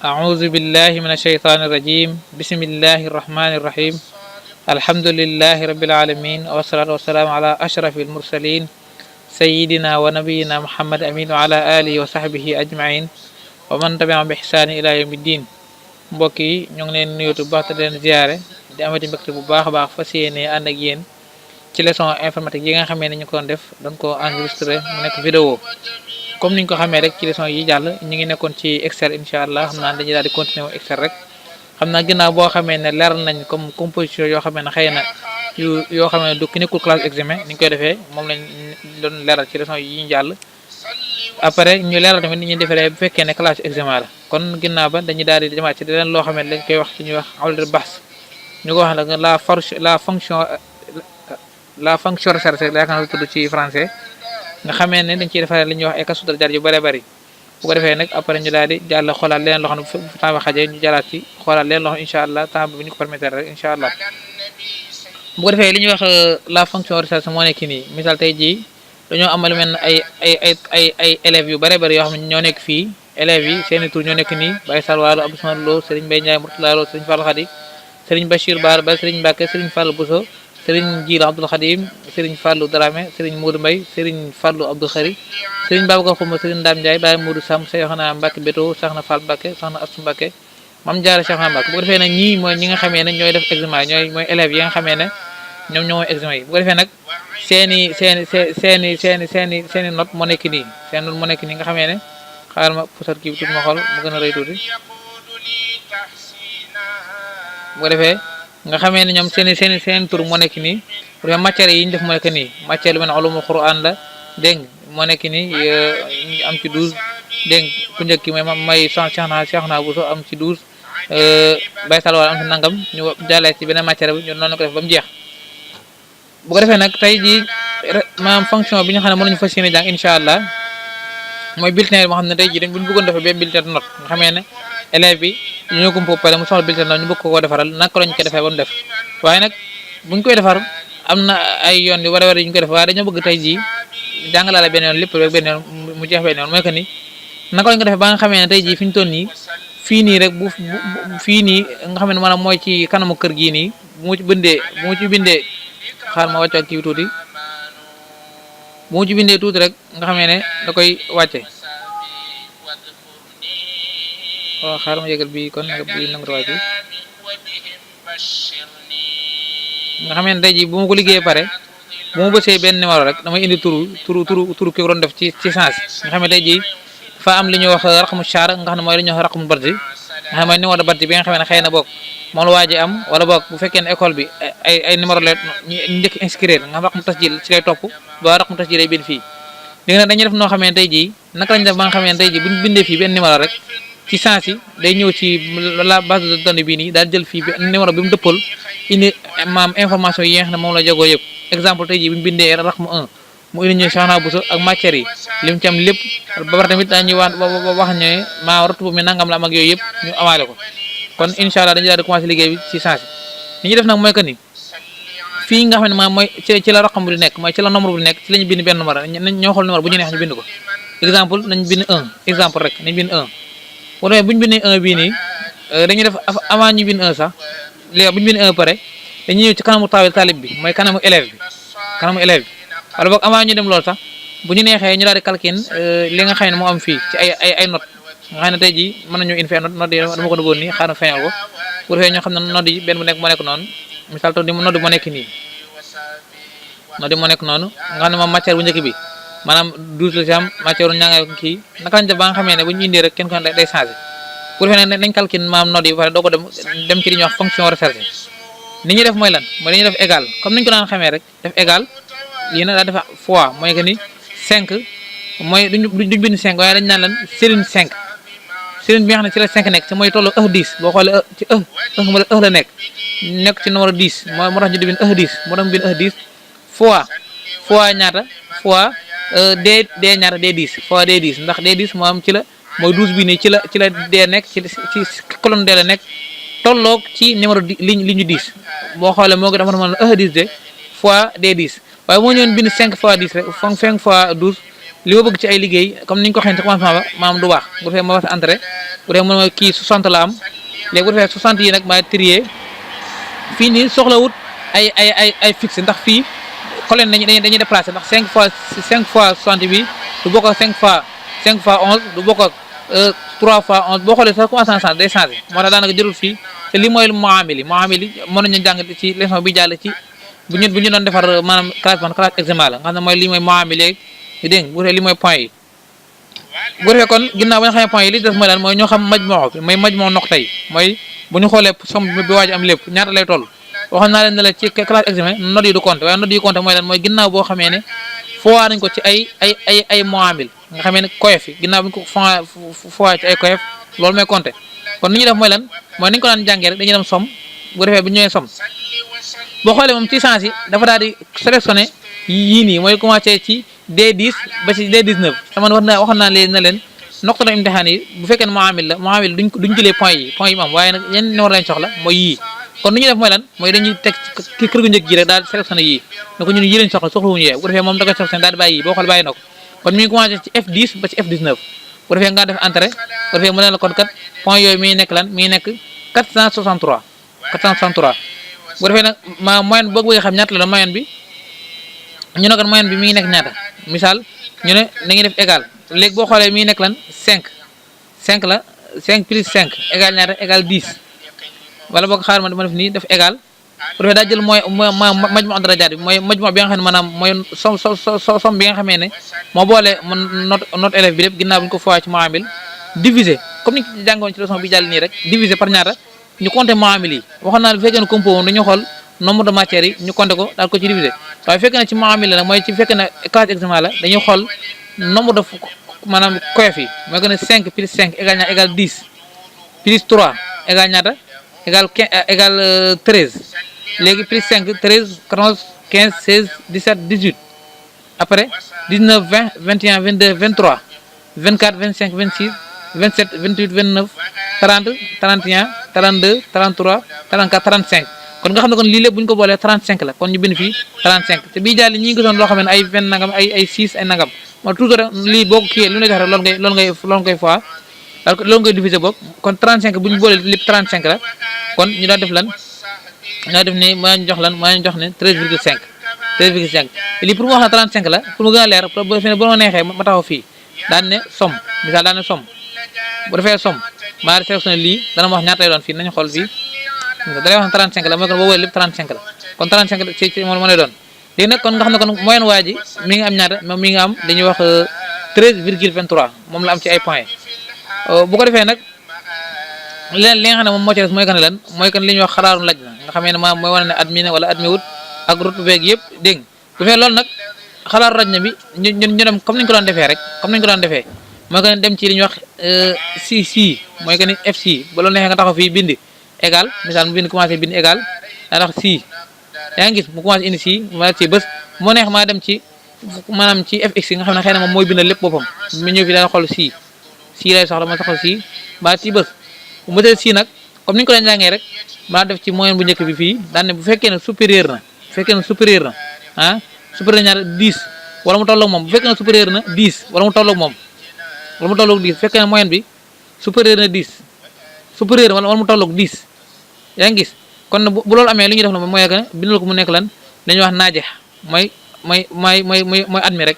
أعوذ بالله من الشيطان الرجيم بسم الله الرحمن الرحيم الحمد لله رب العالمين والصلاة والسلام على أشرف المرسلين سيدنا ونبينا محمد أمين وعلى آله وصحبه أجمعين ومن تبعهم بإحسان إلى يوم الدين. mbokk yi ñu ngi leen nuyu bu baax te leen ziare di amati mbégte bu baax a baax fas yéene ànd ak yéen ci leçon informatique yi nga xamee ne ñu ko doon def dañ ko enregistré mu nekk vidéo comme niñ ko xamee rek ci leçon yi jàll ñu ngi nekkoon ci Excel incha allah xam naa dañuy daal di continuer wu Excel rek xam naa ginnaaw boo xamee ne leeral nañ comme composition yoo xamee ne xëy na yoo xam ne du ki nekkul classe examen ni ñu koy defee moom lañ doon leeral ci leçon yi ñu jàll. après ñu leeral tamit ni ñuy defee bu fekkee ne classe examen la kon ginnaaw ba dañuy daal di demaat ci leneen loo xam ne dañ koy wax ci ñuy wax awlal bahs ñu ko wax nag la fonction recherche la yaakaar naa tudd ci français nga xamee ne dañ ciy defaree li ñuy wax ay kasutal jar yu bëree bëri bu ko defee nag après ñu daal di jàll xoolaat leneen loo xam ne bu temps bi xajee ñu jàllaat ci xoolaat leneen loo xam ne incha allah temps bi bu ñu ko permettre rek incha allah bu ko defee li ñuy wax la fonction recherche moo nekk nii misaal tey jii dañoo amal lu mel ne ay élèves yu bare bëri yoo xam ne ñoo nekk fii élèves yi seeni tur ñoo nekk nii Baye Salwaalo Abdou Samad Lo Serigne Mbaye Ndiaye Mourtala Lo Serigne Fallou Khady Serigne Bachir Baar Ba Serigne Mbacke Serigne Fallou Bousso Serigne Jiil Abdoul Khadim Serigne Fallou Dramé Serigne Modou Mbaye Serigne Fallou Abdou Khari Serigne Babacar Xuma Serigne Ndam Ndiaye Baye Modou Sam Soxna Mbacke Beto Soxna Fall Mbacke Soxna Assou Mbacke Mam Diarra Soxna Mbacke bu ko defee nag ñii mooy ñi nga xamee ne ñooy def examen yi mooy élèves yi nga xamee ne ñoom ñoo mooy examen yi bu ko defee nag seeni note moo nekk nii seen note moo nekk nii nga xamee ne xaaral ma pusat kii bi tuuti ma xool mu gën a rëy tuuti bu ko defee nga xamee ne ñoom seen tur moo nekk nii bu defee matière yi ñu def moo nekk nii matière lu mel ne ulumul Qur'an la dégg nga moo nekk nii ñu am ci 12 dégg nga ku njëkk ki may Soxna Bousso am ci 12 Baye Salwal am ci nangam ñu jàllee ci beneen matière bi ñu noonu la ko def ba mu jeex bu ko defee nag tey jii maanaam fonction bi nga xam ne mën nañu fas yéene jàng incha allah mooy bulletin moo xam ne tey jii dañ bu ñu bëggoon defee benn bulletin note nga xamee ne élève bi ñoo ko pare mu soxla bulletin note ñu bëgg ko defaral naka lañ ko defee ba mu def waaye nag buñ koy defar am na ay yoon yu war a yu ñu koy def waaye dañoo bëgg tey jii jàngalaale benn yoon lépp rek benn yoon mu jeex benn yoon mooy que ni naka lañ ko defee ba nga xamee ne tey jii fi ñu toll nii fii nii rek fii nii nga xam ne maanaam mooy ci kanamu kër gii nii bu mu ci bindee xaar ma wàcce ak kii tuuti bu mu ci bindee tuuti rek nga xamee ne da koy wàcce waaw xaar ma yëgal bi kon nga bi nangu wàcce nga xamee ne tey jii bu ma ko liggéeyee pare bu ma bësee benn numéro rek damay indi turu ki waroon def ci sens nga xam ne tey jii dafa am li ñuy wax raqmu char nga xam ne mooy li ñuy wax raqmu bardi nga xam ne numéro de bardi bi nga xam ne xëy na bokk moom la waaji am wala boog bu fekkee ne école bi ay numéro la ñu njëkk inscrire nga xam raqmu tasjil ci lay topp ba raqmu tasjil lay bind fii léegi nag dañuy def noo xamee ne tey jii naka lañ def ba nga xamee ne tey jii buñ bindee fii benn numéro rek ci sens yi day ñëw ci la base de données bii nii daal jël fii numéro bi mu dëppal indi maam information yi nga xam ne moom la jagoo yëpp exemple tey jii bu ñu bindee raqmu 1 mu indi ñu Soxna Bousso ak matières yi lim ci am lépp ba pare tamit dañuy wax ne maa rottu mi nangam la am ak yooyu yëpp ñu amaale ko kon incha allah dañuy daal di commencé liggéey bi ci sens yi ñuy def nag mooy que ni fii nga xam ne maam mooy ci la raqam bi nekk mooy ci la nombre bi nekk ci la ñu bind benn numéro ñoo xool numéro bu ñu neex ñu bind ko exemple nañ bind 1 exemple rek nañ bind 1 bu demee bu ñu bindee 1 bii nii dañuy def avant ñu bind 1 sax léegi bu ñu bind 1 pare dañuy ñëw ci kanamu talib bi mooy kanamu élève bi wala boog avant ñu dem loolu sax bu ñu neexee ñu daal di calculer li nga xam ne moo am fii ci ay note nga xam ne tey jii mën nañu indi fee note yi dama ko duggoon nii xaaral ma feeñal ko bu defee ñoo xam ne note yi benn bu nekk moo nekk noonu misaal to di note moo nekk nii note yi moo nekk noonu nga xam ne moom matière bu njëkk bi maanaam 12 la ci am matière u ñaanga kii naka lañ def ba nga xamee ne bu ñu indee rek kenn ko day changé bu defee ne nañ calculer maanaam note yi ba pare doo ko dem ci li ñuy wax fonction recherche ni ñuy def mooy lan mooy dañuy def égal comme niñ ko daan xamee rek def égal lii nag daa defa fois mooy que ni 5 mooy duñ bind 5 waaye dañ naan lan série 5 série bi nga xam ne ci la 5 nekk ci mooy tollu 10 boo xoolee ci mo la nekk ci numéro 10 moo tax ñu di bind 10 moo tax ñu bind 10 fois ñaata fois d ñaata d10 fois d10 ndax d10 moo am ci la mooy 12 bi nii ci la d nekk ci colonne d la nekk tolloog ci numéro li ñu 10 boo xoolee moo ngi dafa mën a 10 de fois d10 waaye moo ñëwoon bind 5 fois 10 rek 5 fois 12 li ma bëgg ci ay liggéey comme ni ñu ko waxee ci commencement ba maam du baax bu defee ma war a entré bu defee mën kii 60 la am léegi bu defee 60 yi nag maa trier fii nii soxlawut ay fixe ndax fii colonne dañuy déplacé ndax 5 fois 60 bi du bokk ak 5 fois 11 du bokk ak 3 fois 11 boo xoolee sax commencé na day changé moo tax daanaka jërul fii te li mooy muamili mën nañu jàng ci leçon bi jàll ci bu ñu doon defar maanaam classe examen la nga xam ne mooy li mooy muamili dégg nga bu defee li mooy point yi bu defee kon ginnaaw ba nga xamee point yi li des mooy lan mooy ñoo xam majmoo bi mooy majmoo noqta yi mooy bu ñu xoolee somme bi waaj am lépp ñaata lay toll waxoon naa leen ne la ci classe examen note yi du compter waaye note yi compter mooy lan mooy ginnaaw boo xamee ne fowaa nañ ko ci ay muamil nga xamee ne koyef yi ginnaaw bi ñu ko fowaa ci ay koyef loolu mooy compter kon ni ñuy def mooy lan mooy ni ñu ko daan jàngee rek dañuy dem somme bu defee bu ñëwee somme boo xoolee moom ci sens yi dafa daal di sélectionné yii nii mooy commencé ci D10 ba ci D19 sama waxoon naa leen na leen noqta imtixaan yi bu fekkee ne muamil duñ jëlee point yi mu am waaye nag yenn numéro lañ soxla mooy yii kon nu ñuy def mooy lan mooy dañuy teg ci kër gu njëkk ji rek daal di sélectionné yii ne ko ñun yii lañ soxla soxlawuñu yee bu defee moom da koy sélectionné daal di bàyyi yii boo xool bàyyi na ko kon mi ngi commencé ci F10 ba ci F19 bu defee nga def entrée bu defee mu ne la kon kat point yooyu mi ngi nekk lan mi ngi nekk 463 bu defee nag ma moyenne boo bëggee xam ñaata la moyenne bi ñu ne kon moyenne bi mi ngi nekk ñaata misaal ñu ne nañuy def égal léegi boo xoolee mi ngi nekk lan 5 la 5 plus 5 égal ñaata égal 10 wala boog xaar ma def nii def égal bu defee daa jël mooy majmu darajaat bi mooy majmu bi nga xam ne maanaam mooy somme bi nga xamee ne moo boole note élève bi lépp ginnaaw bu ñu ko fowaa ci muamil diviser comme ni ñu jàngoon ci leçon bi jàll nii rek diviser par ñaata ñu compter muamil yi waxoon naa bu fekkee ne compo woon dañu xool nombre de matières yi ñu compter ko daal ko ci diviser waaye fekkee ne ci muamil la nag mooy ci fekkee ne classe examen la dañuy xool nombre de maanaam koyef yi mooy que ne 5 plus 5 égal ñaata égal 10 plus 3 égal ñaata égal 13 léegi plus 5 13 14 15 16 17 18 après 19 20 21 22 23 24 25 26 27 28 29 30 31 32 33 34 35 kon nga xam ne kon lii lépp bu ñu ko boolee 35 la kon ñu bind fii 35 te bii jàll ñi ngi gisoon loo xam ne ay 20 nangam ay 6 ay nangam moo toujours rek lii boo ko kiiyee lu ne jox rek loolu ngay fois loolu ngay diviser boog kon 35 bu ñu boolee lépp 35 la kon ñu daan def lan ñoo def ni maa ñu jox ne 13,5 lii pour mu wax la 35 la pour mu gën a leer bu defee ne bu ma neexee ma taxaw fii daan ne somme misaal daan ne somme bu defee somme maa di sélectionné lii dana ma wax ñaata lay doon fii nañu xool fii dalay wax ne 35 la mooy kon boo woolee lépp 35 la kon 35 ci moo lay doon léegi nag kon nga xam ne kon moyenne waa ji mi ngi am ñaata moom mi ngi am dañuy wax 13,23 moom la am ci ay points bu ko defee nag leen li nga xam ne moom moo ci des mooy que ne lan mooy que li ñuy wax xalaaru laj na nga xamee ne maam mooy wane ne admis na wala admis wut ak route beeg yëpp dégg nga bu fekkee loolu nag xalaaru laj na bi ñu dem comme ni ñu ko doon defee rek comme ni ñu ko doon defee mooy que ne dem ci li ñuy wax si mooy que ni FC ba loolu neexee nga taxaw fii bind égal misaal mu bind commencé bind égal daa tax si yaa ngi gis mu commencé indi si ma ci bés moo neex maa dem ci maanaam ci FX yi nga xam ne xëy na moom mooy bindal lépp boppam mu ñëw fi daal xool si lay soxla ma soxla si mbaa ci bés bu mëtee si nag comme ni ñu ko doon jàngee rek maa def ci moyenne bu njëkk bi fii daan ne bu fekkee ne supérieur na ah supérieur na ñaar 10 wala mu tolloog moom bu fekkee ne supérieur na 10 wala mu tolloog moom wala mu tolloog 10 bu fekkee ne moyenne bi supérieur na 10 supérieur wala mu tolloog 10 yaa ngi gis kon bu loolu amee li ñuy def na mooy que bindal ko mu nekk lan dañuy wax naajex mooy admis rek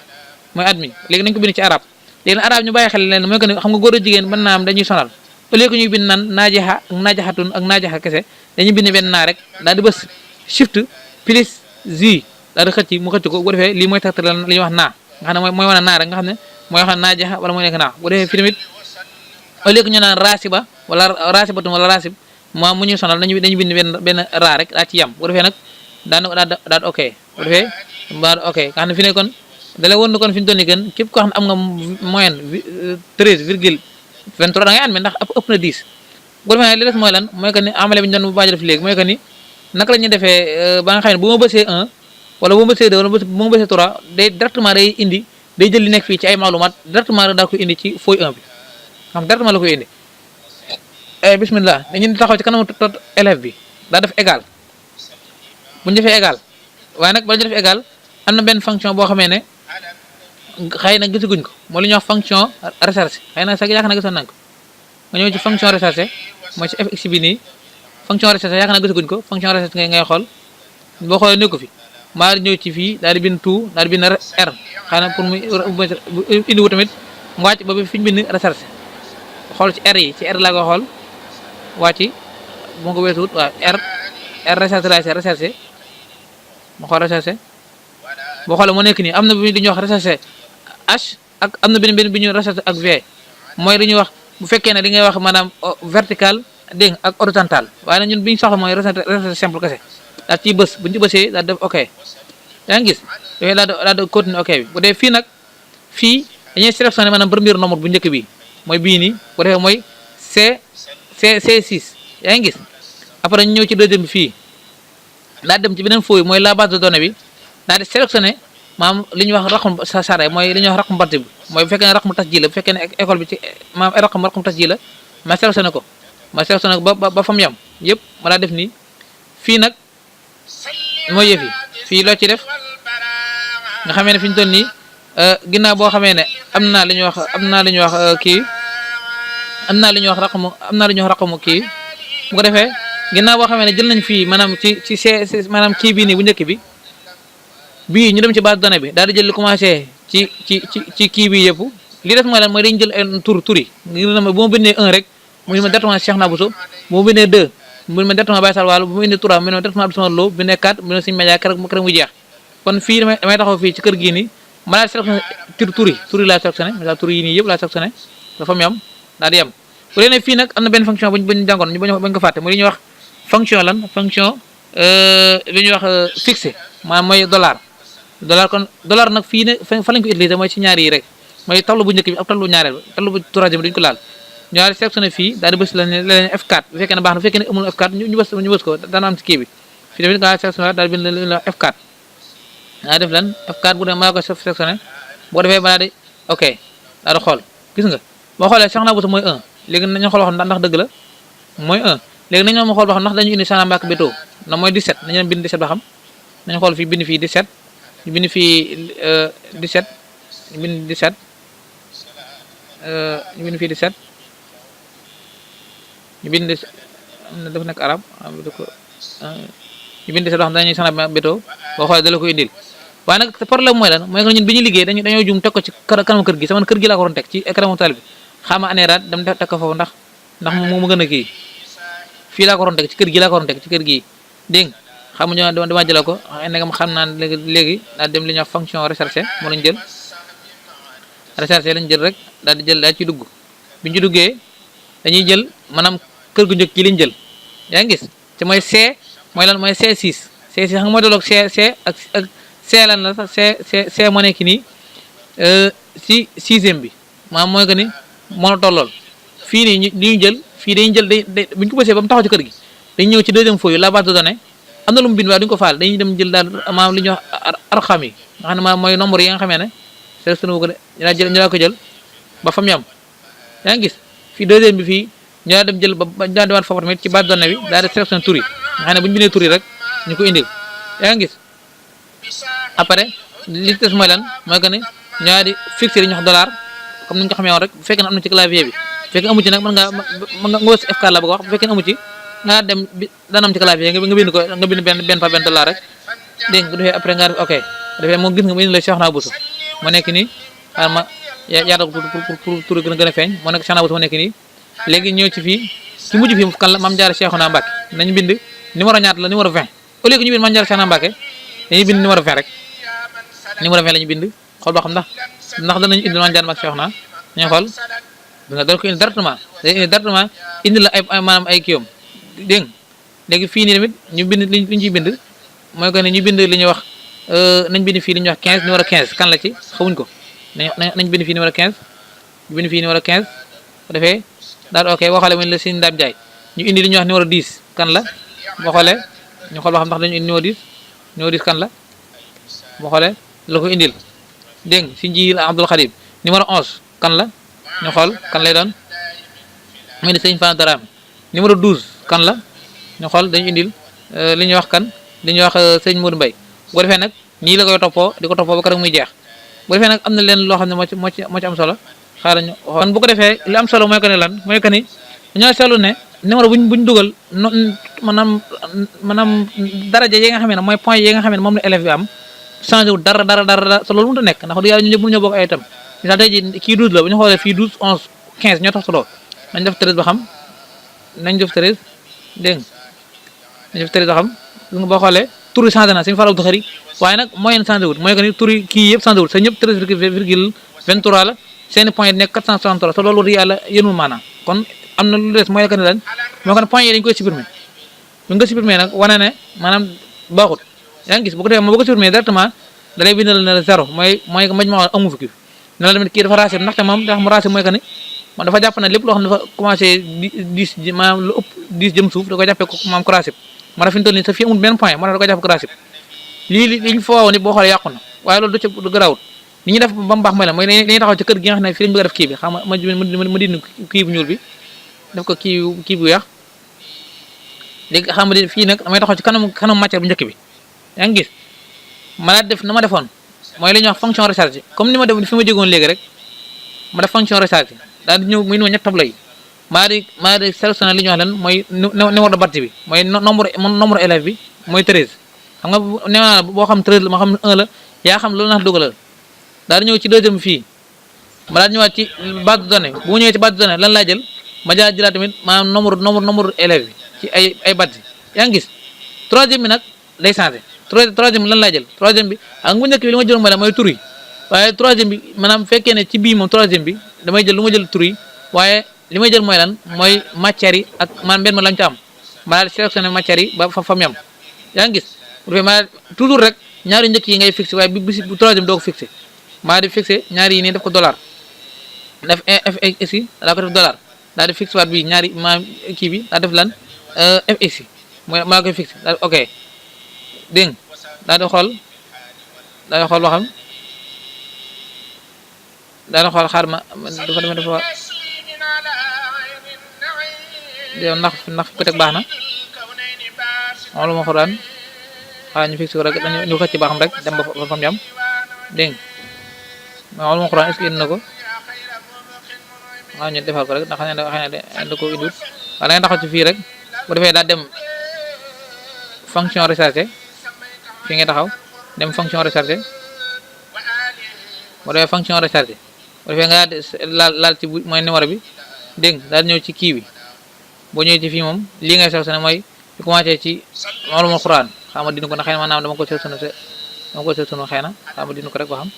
mooy admis léegi nañ ko bind ci arab léegi arab ñu bàyyi xel leen mooy que ne xam nga góor a jigéen mën naa am dañuy sonal au lieu que ñuy bind naan naajexa ak naajaxatun ak naajaxa kese dañuy bind benn naa rek daal di bës shift plus z daal di xëcc mu xëcc ko bu defee lii mooy tegtal li ñuy wax naa nga xam ne mooy wane naa rek nga xam ne mooy wax naajaxa wala mooy nekk naa bu defee fi tamit au lieu que ñu naan rasiba wala rasibatun wala rasib moo mu ñuy sonal dañuy bind benn raa rek daa ci yam bu defee nag daal ok bu defee daal ok nga xam ne fi ne kon da lay won kon fi ñu toll nii gën képp koo xam ne am nga moyenne 13,23 da ngay admis ndax ëpp na 10 bu ko defee li des mooy lan mooy que ni amale bi ñu doon baaj def léegi mooy que ni naka la ñuy defee ba nga xam ne bu ma bësee 1 wala bu ma bësee 2 wala bu ma bësee 3 day directement day jël li nekk fii ci ay maalumaat directement daa koy indi ci feuille 1 bi xam directement la koy indi bismillah dañuy taxaw ci kanamu élève bi daa def égal bu ñu defee égal waaye nag bala ñu def égal am na benn fonction boo xamee ne xëy na gisaguñ ko mooy li ñuy wax fonction recherche xëy na sax yaakaar naa gisoon nañ ko nga ñëw ci fonction recherche mooy ci fx bi nii fonction recherche yaakaar naa gisaguñ ko fonction recherche ngay xool boo xoolee nekku fi maa ñëw ci fii daal di bind tout daal di bind r xëy na pour mu indiwu tamit nga wàcc ba fi ñu bind recherche xool ci r yi ci r laa ko xool wàcc bu ma ko weesuwut waaw r recherche laa recherche ma xool recherche boo xoolee moo nekk nii am na bi ñuy wax recherche h ak am na benn bi ñuy recherche ak v mooy li ñuy wax bu fekkee ne li ngay wax maanaam vertical dégg nga ak horizontal waaye nag ñun bi ñu soxla mooy recherche simple kese daal ciy bës bu ñu ci bësee daal def ok yaa ngi gis dafay daal di continuer ok bi bu dee fii nag fii dañuy sélectionné maanaam premier nombre bu njëkk bi mooy bii nii bu defee mooy C6 yaa ngi gis après ñu ñëw ci deuxième bi fii daal dem ci beneen fooy mooy la base de données bi daal di sélectionné maanaam li ñuy wax raqam sare mooy li ñuy wax raqam parti bi mooy bu fekkee ne raqam tas ji la bu fekkee ne école bi ci maanaam raqam tas ji la ma sélectionné ko ba fa mu yam yëpp ma daa def nii fii nag mooy yëf yi fii loo ci def nga xamee ne fi ñu toll nii ginnaaw boo xamee ne am naa li ñuy wax kii am naa li ñuy wax raqamu kii bu ko defee ginnaaw boo xamee ne jël nañ fii maanaam ci maanaam kii bii nii bu njëkk bi bii ñu dem ci base données bi daal di jël li commencé ci kii bii yëpp li des mooy lan mooy dañu jël ay tur yi ngir ne bu ma bindee 1 rek mu ne ma directement Cheikh Nabousso bu ma bindee 2 mu ne ma directement Baye Sall Waalo bu ma indee 3 mu ne ma directement Abdou Samad Lo bu ne 4 mu ne Serigne Média keroog mu jeex kon fii damay taxaw fii ci kër gii nii ma daal sélectionné tur yi laa sélectionné mesela tur yi nii yëpp laa sélectionné dafa mu yam daal di yam bu dee ne fii nag am na benn fonction buñu jàngoon ñu bañ ko fàtte mooy li ñuy wax fonction li ñuy wax fixé maanaam mooy dollar kon dollar nag fii ne fa lañ ko utilisé mooy ci ñaari yi rek mooy tableau bu njëkk bi ak tableau bu ñaareel tableau bu troisième duñu ko laal ñaari sélectionné fii daal di bës leen F4 bu fekkee ne baax na bu fekkee ne amul F4 ñu bës ko dana am ci kii bi fii tamit nga sélectionné daal di bind leen F4 daa def lan F4 bu dee maa ko sélectionné boo defee ba daal di ok daal di xool gis nga boo xoolee Cheikh Nabousso mooy 1 léegi nañu xool wax ndax dëgg la mooy 1 léegi nañu ma xool ba xam ndax dañu indi Cheikh Mbacke Beto na mooy 17 nañu leen bind 17 ba xam nañu xool fii bind fii 17 ñu bind fii 17 ñu bind 17 ñu bind fii 17 ñu bind dafa nekk arab ñu bind 17 wax dañuy Cheikh Mbacke Beto boo xoolee dala ko indil waaye nag problème mooy lan mooy que ñun bi ñu liggéey dañoo jum teg ko ci kanamu kër gi sama kër gi laa ko waroon teg ci écran tali bi xaama aneeraat dem teg ko foofu ndax mu gën a kii fii laa ko waroon teg ci kër gi laa ko waroon teg ci kër gi dégg nga xam nga dama jëla ko ndegam xam naa léegi daal dem li ñuy wax fonction recherche moo lañ jël recherche lañ jël rek daal di jël daal ci dugg bi ñu duggee dañuy jël maanaam kër gu njëkk gi lañ jël yaa ngi gis te mooy C mooy lan mooy C6 xam nga mooy tolloog C ak C lan la sax C moo nekk nii ci sixième bi maanaam mooy que ni moo la tollool fii nii ñu jël fii dañuy jël day bu ñu ko bësee ba mu taxaw ci kër gi dañuy ñëw ci deuxième feuille la base de données am na lu mu bind waaye duñu ko faal dañuy dem jël daal maanaam li ñuy wax arxam yi nga xam ne maanaam mooy nombre yi nga xamee ne sélectionné wu ko de ñu laa ko jël ba fa mu yam yaa ngi gis fii deuxième bi fii ñu laa dem jël ba daal demaat foofu tamit ci base de données bi daal di sélectionné tur yi nga xam ne bu ñu bindee tur yi rek ñu ko indil yaa ngi gis après li des mooy lan mooy que ne ñu laa di fixé li ñuy wax dollar comme ni nga ko xamee woon rek bu fekkee ne am na ci clavier bi bu fekkee amu ci nag mën nga wës F4 la bëgg wax bu fekkee ne amu ci nga dem dana am ci clavier nga bind ko nga bind benn par benn dollar rek dégg nga bu defee après nga def ok bu defee moom gis nga mu indi la Cheikh Nabousso moo nekk nii xaaral ma yaatal ko pour tur gën a feeñ moo nekk Cheikh Nabousso moo nekk nii léegi ñëw ci fii ci mujj fii kan la Mame Diarra Cheikhouna Mbacké nañu bind numéro ñaata la numéro 20 au lieu que ñu bind Mame Diarra Cheikhouna Mbacké dañuy bind numéro 20 rek numéro 20 la ñu bind xool boo xam ndax danañu indi Mame Diarra Mbacké Cheikhouna ñu xool nga doon ko indi directement indi la ay maanaam ay kiyom dégg nga léegi fii nii tamit ñu bind li ñu ciy bind mooy que ne ñu bind li ñuy wax nañ bind fii li ñuy wax 15 numéro 15 kan la ci xamuñ ko nañ bind fii numéro 15 ñu bind fii numéro 15 bu defee daal ok boo xoolee mooy la Sëñ Dame Ndiaye ñu indi li ñuy wax numéro 10 kan la boo xoolee ñu xool ba xam ndax dañu indi numéro 10 kan la boo xoolee la ko indil dégg nga si nji Abdoul Khadim numéro 11 kan la ñu xool kan lay doon muy ne Sëñ Fane Darame numéro 12 kan la ñu xool dañu indil li ñuy wax kan li ñuy wax sëñ Modou Mbaye bu ko defee nag nii la koy toppoo di ko toppoo ba keroog muy jeex bu defee nag am na leen loo xam ne moo ci am solo xaaral ñu kon bu ko defee li am solo mooy que ne lan mooy que ni dañoo seetlu ne numéro buñ dugal maanaam daraja yi nga xam ne mooy point yi nga xam ne moom la élève bi am changé wu dara te loolu mënut a nekk ndax du yàlla ñu ñëpp mënuñoo bokk ay itam misaal tey ji kii 12 la bu ñu xoolee fii 12 11 15 ñoo tax solo nañ def 13 ba xam nañ def 13 dégg nga nañ def 13 ba xam boo xoolee tur yi changé na suñu faral du xëri waaye nag moyenne changé wut mooy que ni tur yi kii yëpp changé wut sa ñëpp 13,23 la seeni point yi nekk 463 te loolu yàlla yénul maanaam kon am na lu des mooy que ne lan moo ko ne point yi dañu koy supprimer bu nga supprimer nag wane ne maanaam baaxut yaa ngi gis bu ko defee boo ko supprimer directement da lay bindal ne zéro mooy maj ma amu fi kii ne la tamit kii dafa raasib ndaxte moom ndax mu raasib mooy que ni moom dafa jàpp ne lépp loo xam ne dafa commencé 10 maanaam lu ëpp 10 jëm suuf da koy jàppee ko maam ko raasib moo tax fi ñu toll nii sa fii amul benn point moo tax da koy jàpp ko raasib li ñu fa waawoon ni boo xoolee yàqu na waaye loolu du garaawut li ñuy def ba mu baax mooy la mooy dañuy taxaw ci kër gi nga xam ne fii lañu bëgg a def kii bi xam nga ma dindi kii bu ñuul bi def ko kii bu weex léegi xam nga fii nag damay taxaw ci kanam matière bu njëkk bi yaa ngi gis ma daal def na ma defoon mooy li ñuy wax fonction recharge comme ni ma def fi ma jógoon léegi rek ma def fonction recharge daal di ñëw muy ñett tableau yi maa di sélectionné li ñuy wax lan mooy numéro de bâti bi mooy nombre élève bi mooy 13 xam nga nee naa boo xam 13 la ma xam 1 la yaa xam loolu nax dugalal daal di ñëw ci deuxième fii ma daal di ñëwaat ci base de données bu ma ñëwee ci base de données lan laa jël ma jëlaat tamit maanaam nombre élève bi ci ay bâti yaa ngi gis troisième bi nag day changé troisième bi lan laa jël troisième bi ak bu njëkk bi li ma jël mooy tur yi waaye troisième bi maanaam fekkee ne ci bii moom troisième bi damay jël lu ma jël tur yi waaye li may jël mooy lan mooy matières yi ak maanaam benn ma lañ ci am ma daal di sélectionné matières yi ba fa mu yam yaa ngi gis bu defee ma toujours rek ñaari njëkk yi ngay fixé waaye bu troisième doo ko fixé maa di fixé ñaari yi nii def ko dollar def fx yi daa ko def dollar daal di fixé waat bi ñaari ma kii bi daa def lan fx yi mooy maa koy fixé daal ok dégg nga daal di xool ba xam daal di xool xaar ma dafa ndax fi ko teg baax na moom la ma xuraan xaaral ñu fixé ko rek ñu xëcc baaxam rek dem ba fa mu yam dégg nga moom la ma xuraan est-ce que indi na ko waaw ñu defal ko rek ndax xëy na da ko indiwut waaye da ngay taxaw ci fii rek bu defee daal dem fonction recherché fi nga taxaw dem fonction recherché bu defee fonction recherché bu defee nga laal ci mooy numéro bi dégg nga daal ñëw ci kii bi boo ñëwee ci fii moom lii ngay sélectionné mooy di commencé ci ulumul Qur'an xam nga dina ko na xëy na maanaam dama ko sélectionné xëy na xam nga dina ko rek ba xam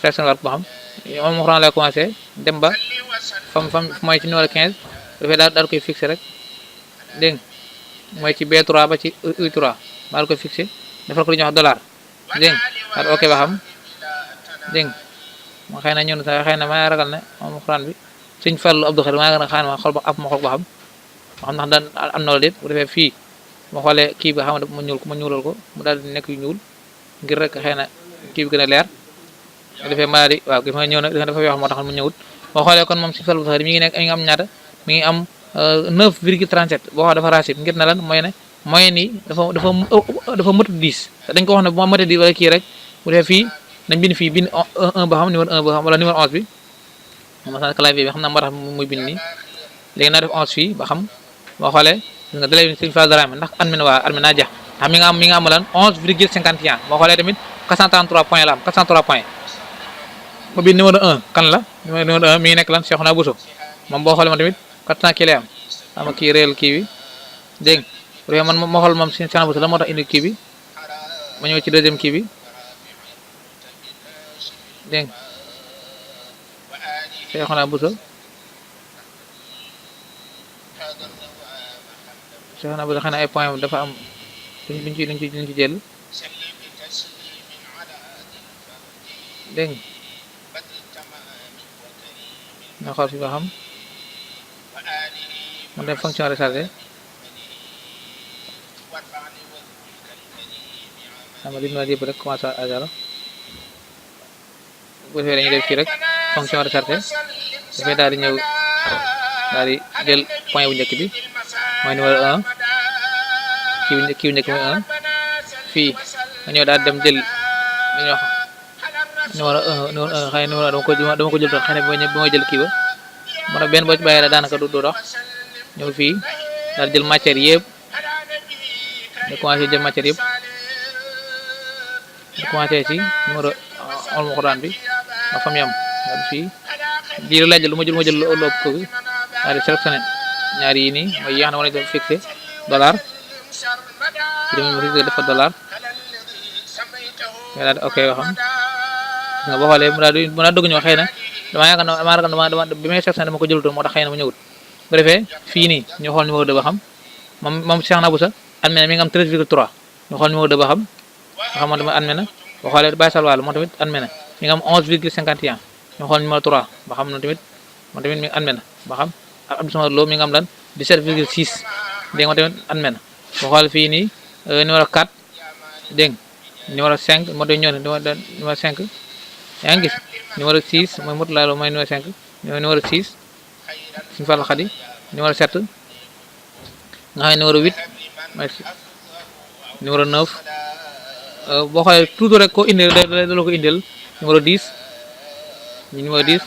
sélectionné waat ba xam ulumul Qur'an lay commencé dem ba fam mooy ci numéro 15 dafay daal koy fixé rek dégg nga mooy ci B3 ba ci U3 daal koy fixé defal ko li ñuy wax dollar dégg nga daal ok ba xam dégg nga ma xëy na ñëw na sax xëy na maa ragal ne ulumul Qur'an bi Sëñ Fallu Abdou Khadre maa ngi xëy na ma xool ba xam ndax daan am na wala déet bu defee fii ma xoolee kii bi xam ne ma ñuulal ko mu daal di nekk yu ñuul ngir rek xëy na kii bi gën a leer bu defee ma di waaw gis nga ñëw na dafa weex moo tax mu ñëwut boo xoolee kon moom Sëñ Fallu Abdou Khadre mi ngi am ñaata mi ngi am 9,37 boo xam dafa raasib ngir na lan mooy ne moyenne yi dafa mëtu 10 te dañ ko wax ne bu ma mëtee 10 wala kii rek bu defee fii nañ bind fii bind 1 ba xam numéro 1 ba xam wala numéro 11 bi ma sa clavier bi xam naa moo tax muy bind nii léegi naa def 11 fii ba xam boo xoolee nga dalay Sëñ Fallu Dramé ndax admin jeex ndax mi nga am lan 11,51 boo xoolee tamit 433 points la am 403 points ba biir numéro 1 kan la numéro 1 mi ngi nekk lan Cheikhouna Bousso moom boo xoolee moom tamit 400 kii lay am ama kii réel kii bi dégg nga man ma xool moom Cheikhouna Bousso la moo tax indi kii bi ma ñëw ci deuxième kii bi dégg nga Cheikhouna Bousso xëy na ay point dafa am luñ ci jël dégg nga xool fi ba xam mu dem fonction rechargé xam nga li ñu yëpp rek commencé à zéro bu defee dañuy def fii rek fonction rechargé dafay daal di ñëw daal di jël point bu njëkk bi mooy numéro 1 kii bu njëkk mooy 1 fii nga ñëw daal dem jël li ñuy wax numéro 1 numéro 1 xëy na numéro dama ko jël doon xëy na bi ma jël kii ba mu ne benn boo ci bàyyi la daanaka du dox ñëw fii daal jël matière yëpp da commencé jël matière yëpp da commencé ci numéro alxuraan bi ba fam yam daal fii diir laaj lu ma jël lu ëpp ko bi daal di sélectionné ñaar yi nii mooy yi nga xam ne war nañu fixé dollar ci dama fixé def ko dollar nga daal di ok yoo xam nga boo xoolee mu daal dugg ñëw xëy na damaa yaakaar dama bi may sélectionné dama ko jëlutoon moo tax xëy na ma ñëwut bu defee fii nii ñu xool numéro 2 ba xam moom Cheikh Nabou Sa admet na mi nga am 13,3 ñu xool numéro 2 ba xam nga xam moom tamit admet na boo xoolee Baye Sall Wall moom tamit admet na mi nga am 11,51 ñu xool numéro 3 ba xam moom tamit mi admet na ba xam Abdou Samad Lo mi nga am lan 17,6 dégg nga tamit admet na boo xool fii nii numéro 4 dégg nga numéro 5 moo tax ñëw na numéro 5 yaa ngi gis numéro 6 mooy Moutala Lo mooy numéro 5 numéro 6 Sëñ Fall Khady numéro 7 nga xam ne numéro 8 mooy numéro 9 boo xoolee toujours rek koo indil da la ko indil numéro 10 numéro 10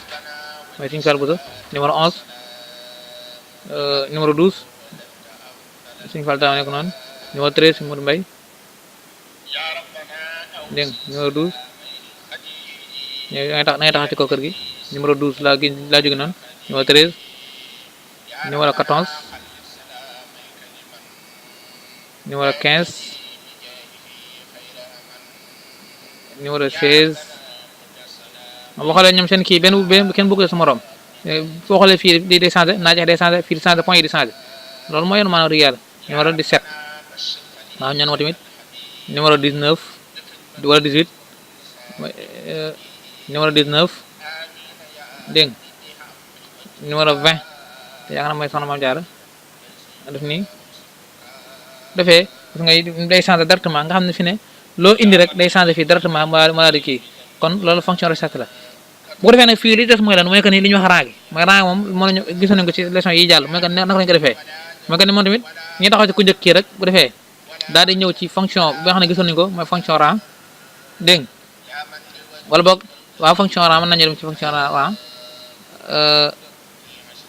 mooy Sëñ Fall Bousso numéro 11 numéro 12 Sëñ Fall Taw nekk noonu numéro 13 Modou Mbaye dégg nga numéro 12 da ngay taxaw ci kaw kër gi numéro 12 laa jóge noonu numéro 13 numéro 14 numéro 15 numéro 16 boo xoolee ñoom seen kii benn kenn bëgg sa morom boo xoolee fii day changé naaj day changé fii di changé point yi di changé loolu mooy yoon maanaam ri yàlla numéro 17 waaw ñan moo tamit numéro 19 wala 18 numéro 19 dégg nga numéro 20 te yaakaar naa mooy soxna Maam Jaara def nii defee parce que ngay day changé directement nga xam ne fi ne loo indi rek day changé fii directement ma di kii kon loolu fonction recherche la bu ko defee nag fii li des mooy lan mooy que ni li ñuy wax rang gi mooy rang moom mën nañu gisoon nañu ko ci leçon yi jàll mooy que naka lañu ko defee mooy que ni moom tamit ñi taxaw ci ku njëkk kii rek bu defee daal di ñëw ci fonction bi nga xam ne gisoon nañu ko mooy fonction rang dégg nga wala boog waaw fonction rang mën nañu dem ci fonction rang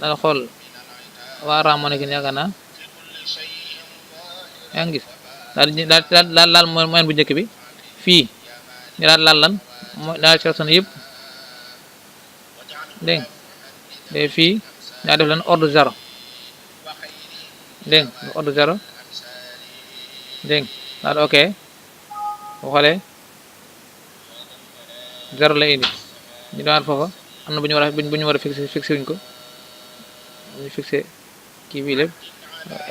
dana xool waa rang moo nekk nii yaakaar naa yaa ngi gis daal laal mooy bu njëkk bi fii ñu daal laal lan mooy daal sélection yëpp dégg nga fii daa def lan ordre 0 dégg nga ordre 0 dégg nga daal ok boo xoolee 0 lay indi ñu daal foofa am na bu ñu war a fixé wuñ ko ñu fixé kii bii lépp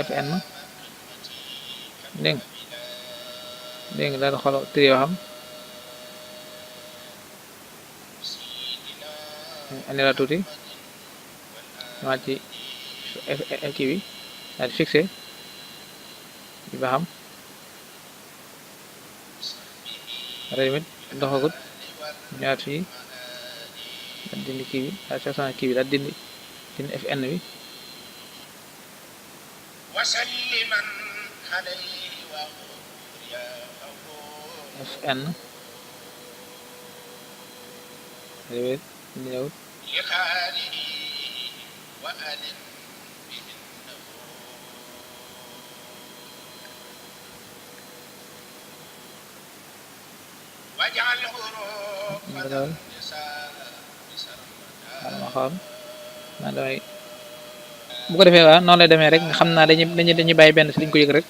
fn dégg nga daal xool tri yoo xam andi la tuuti ñëwaat ci kii bi daal di fixé bi ba xam tamit doxagut ñëwaat fii daal dindi kii bi daal section kii bi daal dindi fn bi fn déwét ñëw ma xool naa damay bu ko defee waa noonu lay demee rek nga xam naa dañuy bàyyi benn si liñ ko yëg rek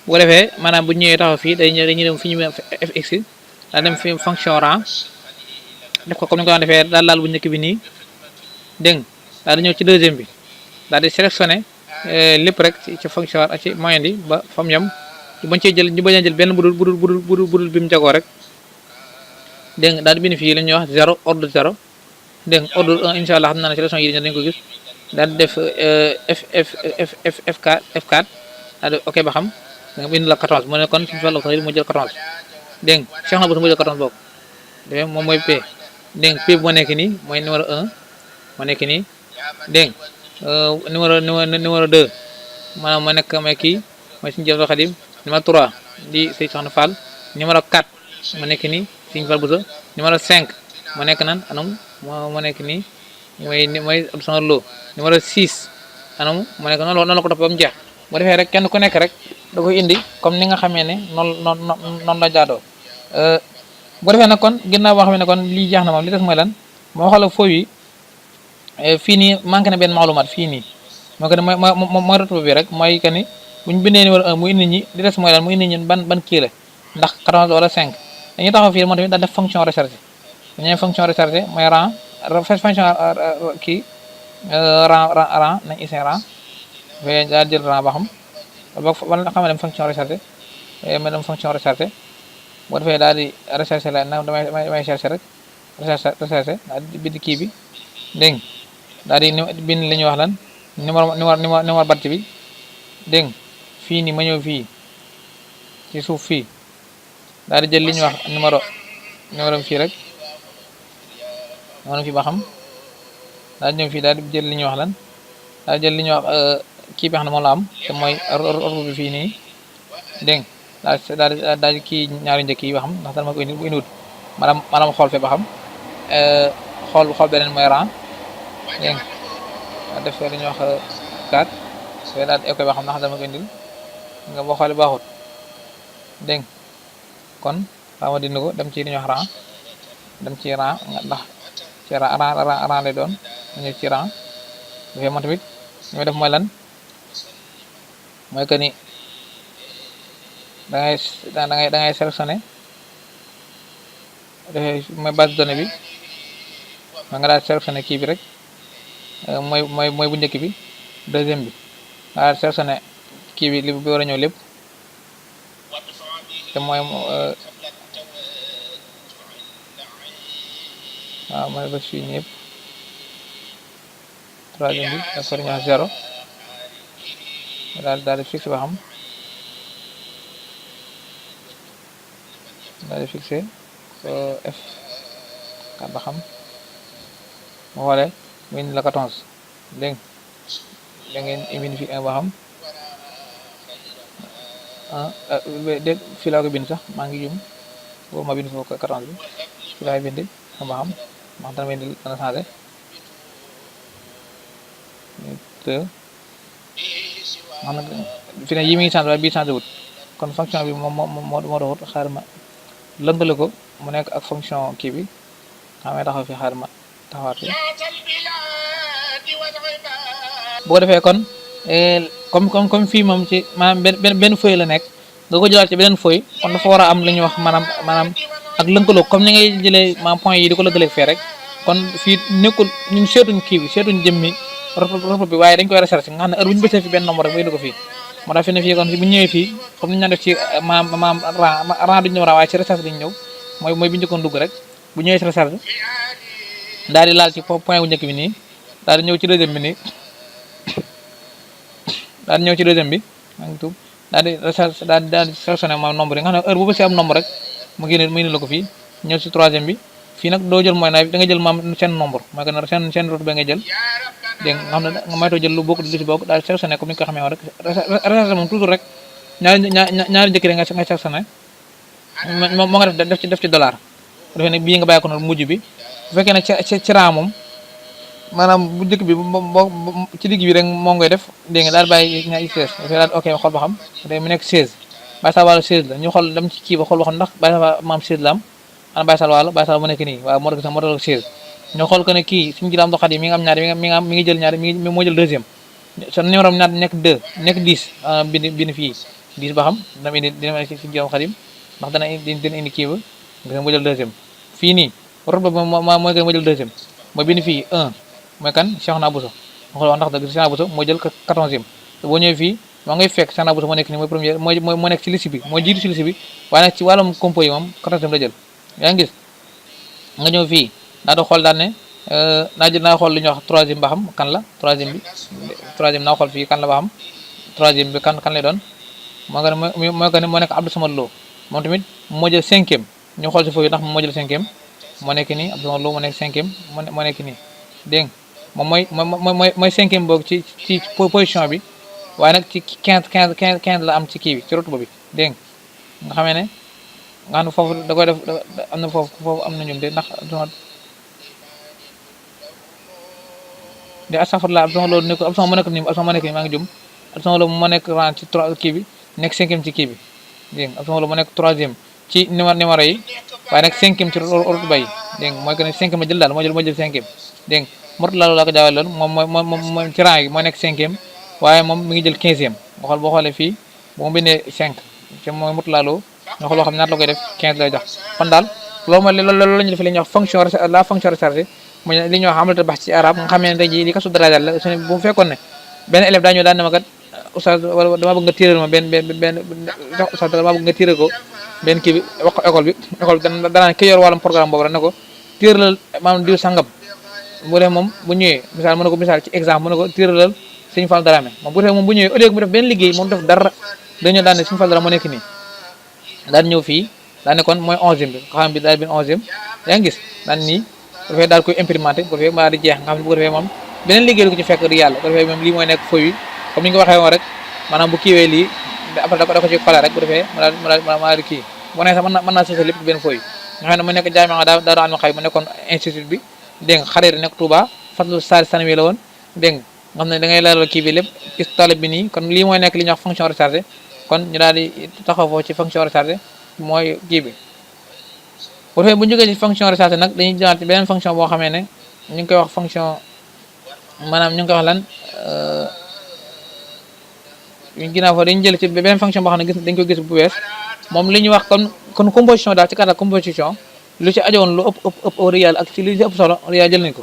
bu ko defee maanaam bu ñëwee taxaw fii dañuy dem fi ñu fx daa dem fi fonction rang def ko comme ni ko daan defee daal laal bu njëkk bi nii dégg nga daal di ñëw ci deuxième bi daal di sélectionné lépp rek ci fonction ak ci moyen bi ba fam yam ñu bañ a jël benn budul bi mu jagoo rek dégg nga daal di bind fii la ñuy wax 0 ordre 0 dégg nga ordre 1 incha allah xam naa ne ci leçon yi dañ ko gis daal di def F4 daal di ok ba xam da nga bind la 14 mu ne kon suñu fàllu xëy mu jël 14 dégg nga Cheikh na bu mu jël 14 boobu defee moom mooy P dégg nga P moo nekk nii mooy numéro 1 moo nekk nii dégg nga numéro 2 maanaam moo nekk mooy kii mooy suñu jël Xadim numéro 3 di Sëñ Soxna Fall numéro 4 moo nekk nii Sëñ Fall Bousso numéro 5 mu nekk nan anam mu nekk nii mooy Abdou Samad Lo numéro 6 anam mu nekk noonu la ko topp ba mu jeex bu defee rek kenn ku nekk rek da koy indi comme ni nga xamee ne noonu la jaadoo bu defee nag kon ginnaaw boo xam ne kon lii jeex na moom li des mooy lan moo xoolal foofu yi fii nii manqué na benn maalumaat fii nii moo ko ne mooy retour bi rek mooy que ni buñu bindee numéro 1 mu indi ñi li des mooy lan mu indi ñi ban kii la ndax 14 wala 5 dañuy taxaw fii moom tamit daal def fonction recherche dañuy fonction recherche mooy rang fonction kii rang nañ isin rang fe daal jël rang ba xam wala xam ne dem fonction recherche ma dem fonction recherche boo defee daal di recherche la na damay chercher rek recherche daal di bind kii bi dégg daal di bind li ñuy wax lan numéro bant bi dégg fii nii ma ñëw fii ci suuf fii daal di jël li ñuy wax numéro fii rek numéro fii ba xam daal di ñëw fii daal di jël li ñuy wax lan daal di jël li ñuy wax kii bi xam ne moom la am te mooy ordre bi fii nii dégg daal di kii ñaari njëkk yi ba xam ndax dana ma ko indi bu indiwut maanaam xool fe ba xam xool beneen mooy rang dégg nga def li ñuy wax 4 fe daal di éko ba xam ndax dana ma ko indil nga boo xoolee baaxut dégg kon xama dindi ko dem ci li ñuy wax rang dem ci rang ndax ci rang lay doon ma ñëw ci rang dafay moom tamit li may def mooy lan mooy que ni da ngay sélectionné dafay mooy base de données bi ma nga daal sélectionné kii bi rek mooy bu njëkk bi deuxième bi nga daal sélectionné kii bi li bi war a ñëw lépp te mooy waaw mooy ba fii ñëpp troisième bi dafa war a ñëw 0 daal di fixé ba xam daal di fixé F4 ba xam mu xoolee mu indi la 14 dégg da ngeen indi fi 1 ba xam dégg fii laa ko bind sax maa ngi jum boobu ma bind foofu 14 bi fii laay bind 1 ba xam ndax dana ma indi dana changé 2 xam nag fi ne yi mi ngi changé waaye bii changé wut kon fonction bi moo doxut xaar ma lëmbale ko mu nekk ak fonction kii bi xam nga taxaw fi xaar ma taxawaat fi bu ko defee kon comme fii moom ci maanaam benn feuille la nekk nga ko jëlaat ci beneen feuille kon dafa war a am li ñuy wax maanaam ak lënkaloo comme ni ngay jëlee maanaam point yi di ko lëkkaleeg fee rek kon fii nekkul ñun seetuñ kii bi seetuñ jëmmi retour bi waaye dañ koy recherche nga xam ne heure bu ñu bësee fi benn nombre rek ba indi ko fii moo tax fi ne fii kon bu ñëwee fii comme ni ñu def ci maam rang duñu ñëw waaye ci recherche dañu ñëw mooy bi njëkkoon dugg rek bu ñëwee ci recherche daal di laal ci point bu njëkk bi nii daal di ñëw ci deuxième bi nii daal di ñëw ci deuxième bi maa ngi tuub daal di recherche daal di sélectionné moom nombre yi nga xam ne heure bu bësee am nombre rek mu indi la ko fii ñëw ci troisième bi fii nag doo jël mooy naay da nga jël maam seen nombre mooy que seen route ba nga jël dégg nga xam ne nga moytoo jël lu bokk lu ci bokk daal di sélectionné comme ni nga ko xamee woon rek recherche moom toujours rek ñaari njëkk rek nga sélectionné moo nga def ci dollar bu defee nag bii nga bàyyi ko noonu mujj bi bu fekkee ne ci rang moom maanaam bu njëkk bi ci digg bi rek moo ngay def dégg nga daal bàyyi ñaari 16 dafay daal ok xool ba xam day mu nekk 16 Baye Sall wàllu 16 la ñu xool dem ci kii ba xool ba xam ndax Baye Sall maam 16 la am ana Baye Sall wàllu Baye Sall mu nekk nii waaw moo dëgg sax moo dëgg 16 ñu xool ko ne kii suñu jël am doxat yi mi ngi am ñaari mi ngi jël ñaari moo jël deuxième sa numéro am ñaar nekk 2 nekk 10 bind fii 10 ba xam dina indi dina ci jël xadim ndax dina indi kii ba nga moo jël deuxième fii nii rote ba mooy que moo jël deuxième mooy bind fii 1 mooy kan Cheikhouna Bousso ma xool wax ndax dëgg Cheikhouna Bousso moo jël 14e te boo ñëwee fii moo ngay fekk Cheikhouna Bousso moo nekk nii mooy premier moo nekk ci liste bi mooy jiitu ci liste bi waaye nag ci wàllum compo yi moom 14e la jël yaa ngi gis nga ñëw fii daa doon xool daal ne naa xool li ñuy wax troisième ba xam kan la troisième naa xool fii kan la ba xam troisième bi kan lay doon moo nekk Abdou Samad Lo moom tamit moo jël 5e ñu xool si foofu ndax moo jël 5e moo nekk nii Abdou Samad Lo moo nekk 5e moo nekk nii dégg nga moom mooy 5e boog ci position bi waaye nag ci 15 la am ci kii bi ci rotba bi dégg nga xamee ne nga xam ne foofu da koy def am na foofu am na ñum de ndax de astafurlah absent loolu nekk absent mu nekk nii absent mu nekk nii maa ngi jum absent loolu mu nekk ren ci 3 kii bi nekk 5e ci kii bi dégg nga absent loolu mu nekk 3e ci numéro yi waaye nag 5e ci ordre bay dégg nga mooy que ne 5e ma jël daal moo jël 5e dégg nga Mourtala loolu laa ko jaawale loolu moom ci rang yi moo nekk 5e waaye moom mi ngi jël 15e boo xoolee fii bu ma bindee 5 te mooy Mourtala loolu nga xool loo xam ne ñaata la koy def 15 lay jox kon daal loolu mooy loolu la ñu def li ñuy wax fonction recherche mooy li ñuy wax amalatul bax ci arab nga xamee ne tey jii li kasu daraja la su bu fekkoon ne benn élève daa ñëw daan ne ma kat oustaz wala dama bëgg nga tiiral ma benn jox oustaz dama bëgg nga tiiral ko benn kii bi wax ko école bi danaan ki yor wàllum programme boobu rek ne ko tiiralal maanaam diw sangam bu dee moom bu ñëwee misaal mën na ko misaal ci exemple mën na ko tiiralal Sëñ Fall Dramé moom bu dee moom bu ñëwee au lieu mu def benn liggéey moom def dara dañoo daan ne Sëñ Fall Dramé moo nekk nii daan ñëw fii daan ne kon mooy 11e bi nga xam bi daal bin 11e yaa ngi gis daan nii bu defee daal koy imprimante bu defee ma di jeex nga xam ne bu ko defee moom beneen liggéey du ko ci fekk di yàlla bu defee moom lii mooy nekk feuille yi comme ni nga ko waxee woon rek maanaam bu kiiwee lii après da ko ci coller rek bu defee ma daal di kii bu nee sax mën naa sosal lépp ci benn feuille nga xam ne mu nekk jaay ma nga daa am xay mu nekkoon institut bi dégg nga xareer nekk Touba fatlu sali sanwi la woon dégg nga xam ne da ngay leeral kii bi lépp gis talib bi nii kon lii mooy nekk li ñuy wax fonction recherche kon ñu daal di taxaw foofu ci fonction recherche mooy kii bi bu defee bu ñu jógee ci fonction recherche nag dañuy jëlaat ci beneen fonction boo xamee ne ñu ngi koy wax fonction maanaam ñu ngi koy wax lan ginnaaw foofu dañuy jël ci beneen fonction boo xam ne dañ ko gis bu bees moom li ñuy wax kon composition daal ci kàttan composition lu ci ajowoon lu ëpp réel ak ci li ci ëpp solo réel jël nañ ko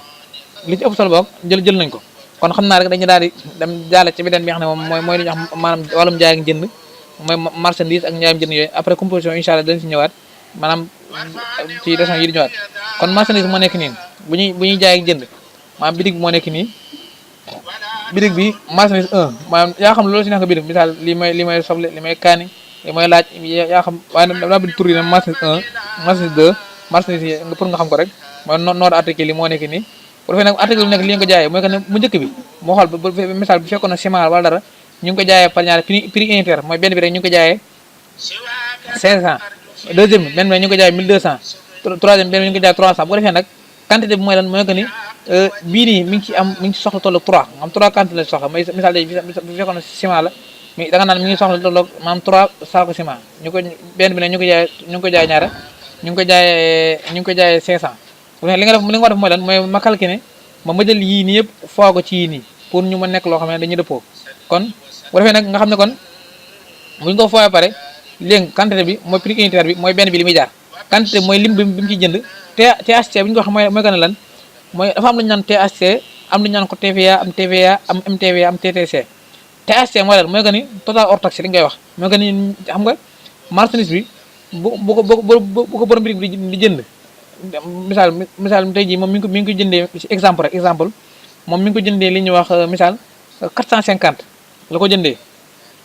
li ci ëpp solo boog jël nañ ko kon xam naa rek dañu daal di dem jàll ci beneen bi nga xam ne moom mooy li ñuy wax maanaam wàllum jaay ak jënd mooy marchandise ak njaayam jënd yooyu après composition incha allah dañ si ñëwaat maanaam ci leçon yi di ñëwaat kon marchandise moo nekk nii bu ñuy jaay ak jënd maanaam bitig bi moo nekk nii bitig bi marchandise 1 maanaam yaa xam loolu si nekk bitig misaal li may soble li may kaani li may laaj yaa xam waaye daa bind tur yi ne marchandise 1 marchandise 2 marchandise yi pour nga xam ko rek mooy noor article yi moo nekk nii bu defee nag article bi nekk li nga ko jaayee mooy que ne bu njëkk bi moo xool ba misaal bu fekkoon na ciment wala dara ñu ngi ko jaayee par ñaar prix unitaire mooy benn bi rek ñu ngi ko jaayee 500 deuxième bi benn bi ñu ngi ko jaayee 1200 troisième benn bi ñu ngi ko jaayee 300 bu ko defee nag quantité bi mooy lan mooy que ni bii nii mi ngi ci soxla tollu 3 am 3 quantité la soxla mooy misaal tey bu fekkoon na ciment la mais da nga naan mi ngi soxla tolloog maanaam 3 saako ciment benn bi ne ñu ngi ko jaayee ñaara ñu ngi ko jaayee 500 bu li nga war def mooy lan mooy ma calculer ma jël yii nii yëpp foo ko ci yii nii pour ñu ma nekk loo xam ne dañuy dëppoo kon bu defee nag nga xam ne kon buñ ko fooyee pare léegi quantité bi mooy prix unitaire bi mooy benn bi li muy jaar quantité bi mooy lim bi mu ciy jënd THC bi ñu ko wax mooy gën a lan mooy dafa am lu ñu naan THC am lu ñu naan ko TVA am TVA am MTV am TTC THC mooy lan mooy que ni total hors taxe li ngay wax mooy que ni xam nga marchandise bi bu ko borom bi di jënd misaal tey jii moom mi ngi ko jëndee ci exemple moom mi ngi ko jëndee li ñuy wax misaal 450 la ko jëndee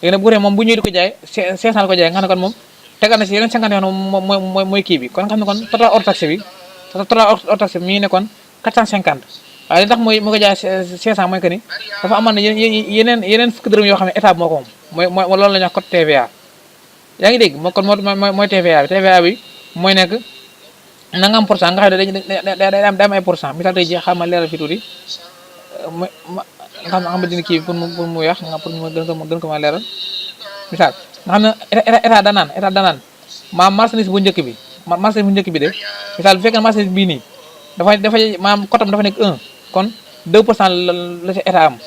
léegi nag bu dee moom bu ñëwee di ko jaay 500 la ko jaay nga xam ne kon moom tegal na si yeneen 50 yoo xam ne mooy kii bi kon nga xam ne kon total hors taxe bi mi ngi nekkoon 450 waaye li tax mooy ko jaay 500 mooy que ni dafa amoon na yeneen fukki dërëm yoo xam ne état bi moo ko moom mooy loolu la ñuy wax code TVA yaa ngi dégg kon mooy TVA bi mooy nekk nangam pour cent nga xam ne day am ay pour cent misaal tey jii xam ma leeral fi tuuti nga xam ne dina kii pour mu weex nga pour ñu gën ko ma leeral misaal nga xam ne état danaan marchandise bu njëkk bi de misaal bu fekkee marchandise bii nii dafay maanaam cotam dafa nekk 1 kon 2% la ci état am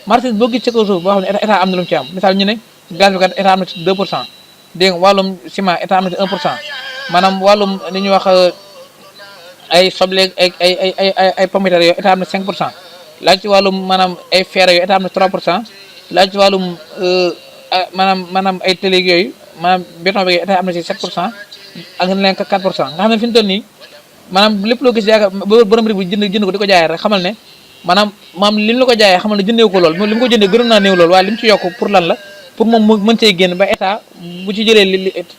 marchandise boo gis ci kaw suuf boo xam ne état am na lu mu ci am misaal ñu ne gaz bi kat état am na ci 2% dégg nga wàllum ciment état am na ci 1% maanaam wàllum li ñuy wax ay soble ay pomme de terre yooyu état am na 5% laaj ci wàllum maanaam ay fer yooyu état am na 3% laaj ci wàllum maanaam ay télé yooyu maanaam béton bi état am na ci 7% ak leneen 4% nga xam ne fi mu toll nii maanaam lépp loo gis yaakaar borom bi jënd ko di ko jaayee rek xamal ne maanaam li mu la ko jaayee xamal ne jëndee ko lool li mu ko jëndee gënoon naa néew lool waaye li mu ci yokk pour lan la pour moom mu mën cee génn ba état bu ci jëlee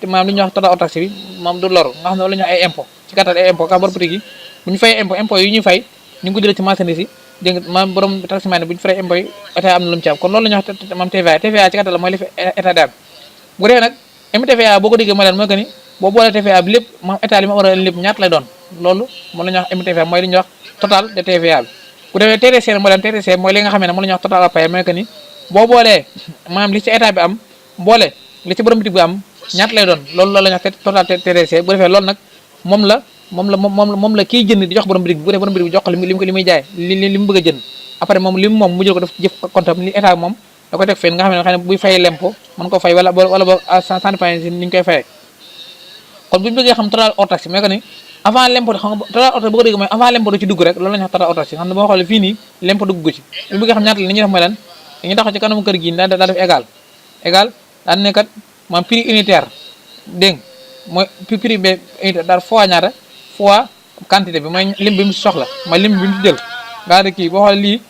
maanaam li ñuy wax total hors taxe bi moom du loru nga xam ne la ñuy wax ay impôt ci gàttal ay impôt ka borom boutique yi bu ñu fay impôt yi ñuy fay ñu ngi ko jëlee ci marchandise yi dégg nga maanaam borom taximan bu ñu fay impôt yi état am na lu mu ci am kon loolu la ñuy wax maam TVA ci gàttal la mooy li fi état daal bu dee nag MTVA boo ko déggee mooy lan mooy que ni boo boolee TVA bi lépp maam état li ma war a lépp ñaata lay doon loolu moom la ñuy wax MTVA mooy li ñuy wax total de TVA bi bu defee TTC mooy lan TTC mooy li nga xam ne moom la ñuy wax total à payer mooy que ni boo boolee maanaam li ci état bi am boole li ci borom bitig bi am ñaata lay doon loolu la ñuy wax total TTC bu defee loolu nag moom la kiy jënd di jox borom bitig bi bu dee borom bitig bi jox ko li muy jaay li mu bëgg a jënd après moom li mu jël ko def jëf compte am li état bi moom da koy teg fenn nga xam ne buy fay lempo mën ko fay wala boog sans dépend si ni ñu koy fayee kon bu ñu bëggee xam total hors taxe mooy que ni avant l'impôt xam nga total hors taxe bu ko dégg mooy avant l'impôt du ci dugg rek loolu la ñuy wax total hors taxe xam ne boo xoolee fii nii l'impôt dugg ci bu ñu bëggee xam ñaata la ni ñuy def mooy lan dañuy taxaw ci kanamu kër gi daa def égal daan ne kat maam prix unitaire dégg mooy prix bi unitaire daal fois ñaata fois quantité bi mooy lim bi mu soxla mooy lim bi mu jël gaa de kii boo xoolee lii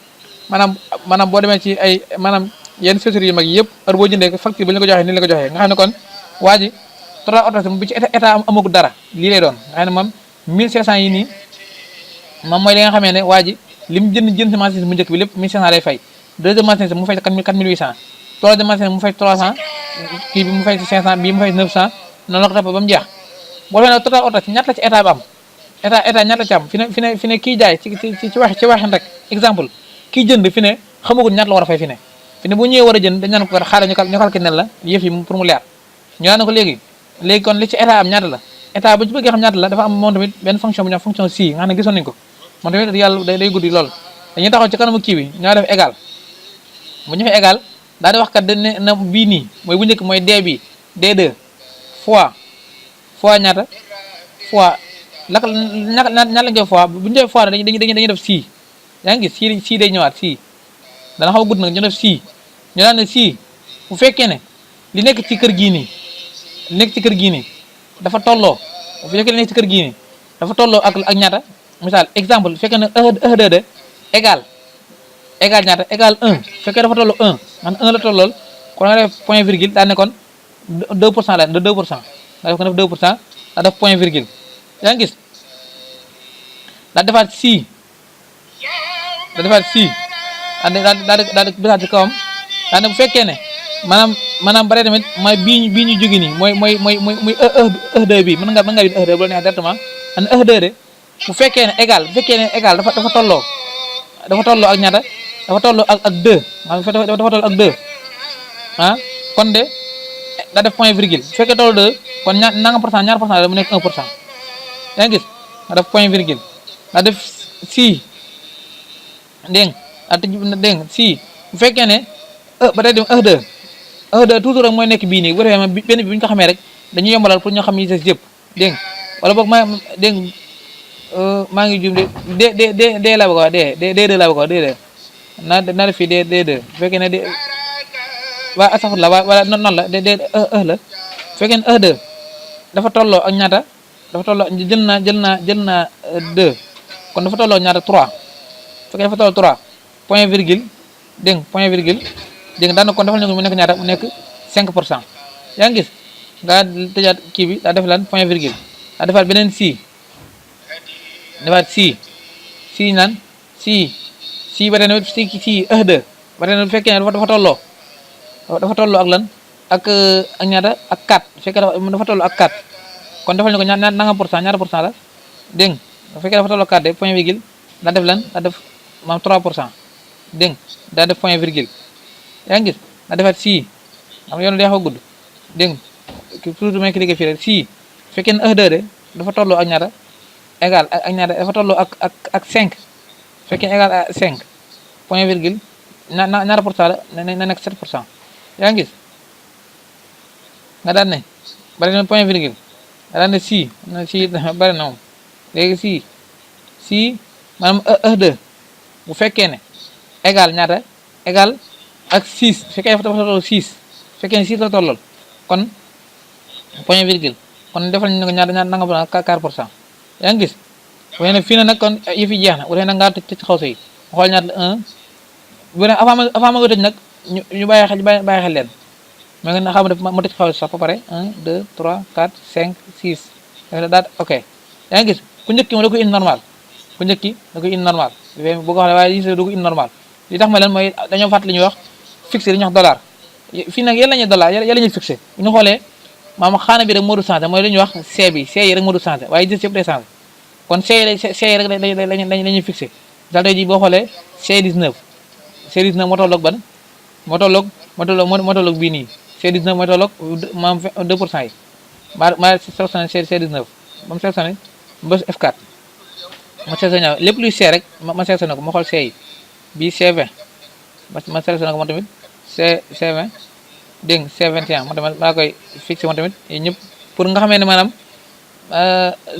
maanaam boo demee ci ay maanaam yenn sociétés yu mag yëpp heure boo jëndee facture ba ñu la ko joxee ni la ko joxee nga xam ne kon waa ji total hors taxe bu ci état amagu dara lii lay doon nga xam ne moom 1500 yi nii moom mooy li nga xamee ne waa ji li mu jënd si marchandise mu njëkk bi lépp 1500 lay fay deuxième marchandise mu fay 4800 troisième marchandise mu fay 300 kii bi mu fay 500 bii mu fay 900 noonu la ko toppee ba mu jeex boo defee nag total hors taxe ñaata la ci état bi am état ñaata la ci am fi ne kii jaay ci waxin rek exemple kii jënd fi ne xamagul ñaata la war a fay fi ne bu ñëwee war a jënd dañ naan ko xaaral ñu calculé ne la yëf yi pour mu leer ñu naan ko léegi kon li ci état am ñaata la état bu ci bëggee xam ñaata la dafa am moom tamit benn fonction bu ñu fonction si nga xam ne gisoon nañu ko moom tamit yàlla day guddi lool dañuy taxaw ci kanamu kii bi ñoo def égal bu ñu fa égal daal di wax kat dañ ne na bii nii mooy bu njëkk mooy D bi D2 fois ñaata fois ñaata lañ koy fois bu ñu def fois dañuy def si yaa ngi gis si day ñëwaat si dana xaw a gudd nag ñu def si ñu daan ne si bu fekkee ne li nekk ci kër gii nii dafa tolloo bu fekkee li nekk ci kër gii nii dafa tolloo ak ñaata misaal exemple bu fekkee ne E2 égal ñaata égal 1 bu fekkee dafa tolloo 1 man 1 la tollool kon nga def point virgule daa ne kon 2% la de 2% nga def ko def 2% daa def point virgule yaa ngi gis daa defaat si daal di bisaat ci kawam daa ne bu fekkee ne maanaam bare tamit mooy bii ñu jóge nii mooy E2 bi mën nga bind E2 bu la neex directement an E2 de bu fekkee ne égal dafa tolloo ak ñaata dafa tolloo ak 2 maanaam dafa tolloo ak 2 ah kon de daa def point virgule bu fekkee tolloo 2 kon ñaar pour cent la mu nekk 1%. yaa ngi gis nga def point virgule daa def si dégg nga si bu fekkee ne ba tey dem E2 toujours rek mooy nekk bii nii bu defee benn bi bu ñu ko xamee rek dañuy yombalal pour ñoo xam yi des yëpp dégg nga wala boog maa ngi juum de laa bëgg a wax D2 laa bëgg a wax D2 naa def fii D2 bu fekkee ne waa astafurlah wala noonu la la bu fekkee ne E2 dafa tolloo ak ñaata dafa tolloo jël naa 2 kon dafa tolloo ñaata 3 bu fekkee dafa tolloo 3 point virgule dégg nga point virgule dégg nga daanaka kon defal nañu ko mu nekk ñaata mu nekk 5%. yaa ngi gis nga tëjaat kii bi daa def lan point virgule daa defaat beneen si defaat si naan si ba tey nag si E2 ba tey nag bu fekkee ne dafa tolloo ak lan ak ñaata ak 4 bu fekkee dafa tolloo ak 4 kon defal nañu ko ñaata pour cent la dégg nga bu fekkee dafa tolloo 4 de point virgule daa def lan daa def maam 3%. dégg nga daa def point virgule yaa ngi gis daa defaat si xam yoon day xaw a gudd dégg nga toujours may cliquer fii rek si fekkee ne E2 de dafa tolloo ak ñaata égal ak ñaata dafa tolloo ak 5 fekkee égal à 5 point virgule ñaata pour cent la na nekk 7%. yaa ngi gis nga daan ne bari na point virgule nga daan ne si bari na moom léegi si maanaam E2 bu fekkee ne égal ñaata égal ak 6 fekkee dafa tolloo 6 fekkee ne 6 la tollool kon point virgule kon defal ñu ne ko ñaata nanga ba 4%. yaa ngi gis waaye nag fii nag kon yëf yi jeex na bu dee nag ngaa tëj xaw sa yi xool ñaata la 1 bu dee avant ma ko tëj nag ñu bàyyi xel leen mais nga xam ne ma tëj xaw sax ba pare 1 2 3 4 5 6 daal ok. yaa ngi gis ku njëkk ki da ko indi normal ku njëkk ki da ko indi normal boo ko xoolee waaye yi da ko indi normal li tax ma leen mooy dañoo fàttali ñuy wax fixé li ñuy wax dollar fii nag yàlla ñuy dollar yàlla ñuy fixé bu ñu xoolee maanaam xaana bi rek moo du changé mooy li ñuy wax C yi rek moo du changé waaye gis yëpp day changé kon C yi rek lañuy fixé daal tey jii boo xoolee C19 C19 moo tolloog ban moo tolloog bii nii C19 mooy tolloog maam 2% yi maa sélectionné C19 ba mu sélectionné ba F4 ma sélectionné lépp luy C rek ma sélectionné ko ma xool C yi bii C20 ma sélectionné ko moom tamit C20 dégg nga C21 moom tamit maa koy fixé moom tamit ñëpp pour nga xamee ne maanaam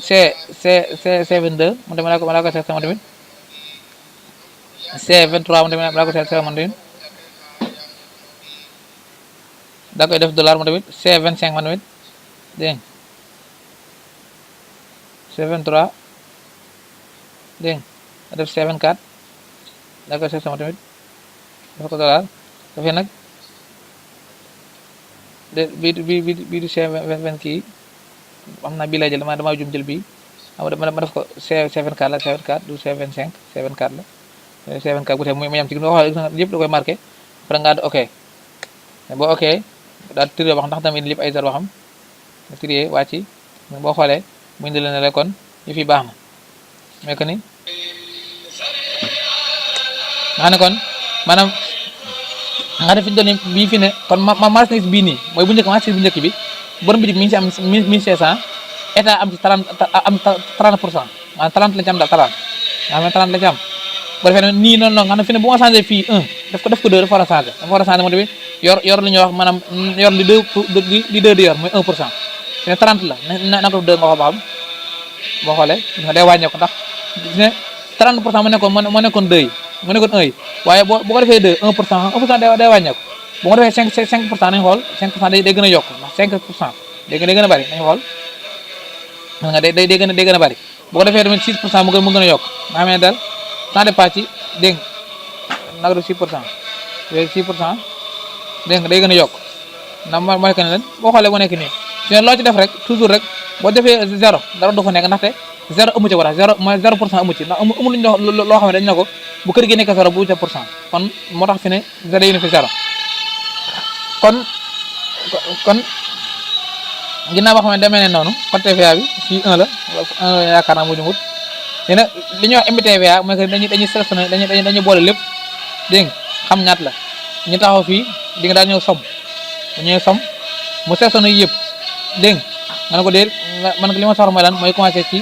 C22 moom tamit maa koy sélectionné moom tamit C23 moom tamit maa koy sélectionné moom tamit daa koy def dollar moom tamit C25 moom tamit dégg nga C23 dégg nga def C24 daa koy sélectionné moom tamit dafa ko dollar dafay nag bii du C20 kii xam naa bii lay jël damaa jum jël bii ma def ko C24 la C24 du C25 C24 la C24 bu tee mu yam ci nga xool yëpp da koy marqué après nga ok boo ok daal tiré wax ndax tamit lépp ay zéro waxam nga tiré wàcc boo xoolee mu indi la ne kon yëf yi baax na mais que ni maa ne kon maanaam nga def fi ñu doon bii fi ne kon marchandise bii nii mooy bu njëkk marchandise bu njëkk bi borom bi mi ngi ci am 1500 état am ci 30 pour cent maanaam 30 la ci am daal 30 nga xam ne 30 la ci am bu defee nii noonu nga xam ne fi ne bu ma changé fii 1 daf ko 2 dafa war a changé moo tamit yor li ñuy wax maanaam yor li 2 di yor mooy 1 pour cent fi ne 30 la na ko 2 nga xool ba xam boo xoolee nga day wàññeeku ndax ne 30 pour cent moo nekkoon 2 yi mu nekkoon 1 yi waaye boo ko defee 2 1 pour cent day wàññeeku bu ko defee 5 pour cent nañu xool 5 pour cent day gën a yokk ndax 5 pour cent day gën a bëri nañu xool nga day gën a bëri bu ko defee tamit 6 pour cent mu gën a yokk nga xam ne daal sans départ ci dégg nga nag 6 pour cent yooyu 6 pour cent dégg nga day gën a yokk ndax moo nekk ne leen boo xoolee mu nekk nii sinon loo ci def rek toujours rek boo defee 0 dara du fa nekk ndaxte 0 amu ci war a 0 mooy 0 pour cent amu ci ndax amul lu ñu loo xam ne dañ ne ko bu kër gi nekk 0 bu ca pour cent kon moo tax fi ne 0 yi ne fi 0 kon ginnaaw boo xam ne demee ne noonu code TVA bi fii 1 la 1 yaakaar naa mu jumut léegi nag li ñuy wax MTVA mooy que dañuy sélectionné dañuy boole lépp dégg nga xam ñaat la ñu taxaw fii di nga daal ñëw som bu ñëwee som mu sélectionné yëpp dégg nga ne ko déet man li ma soxla mooy lan mooy commencé ci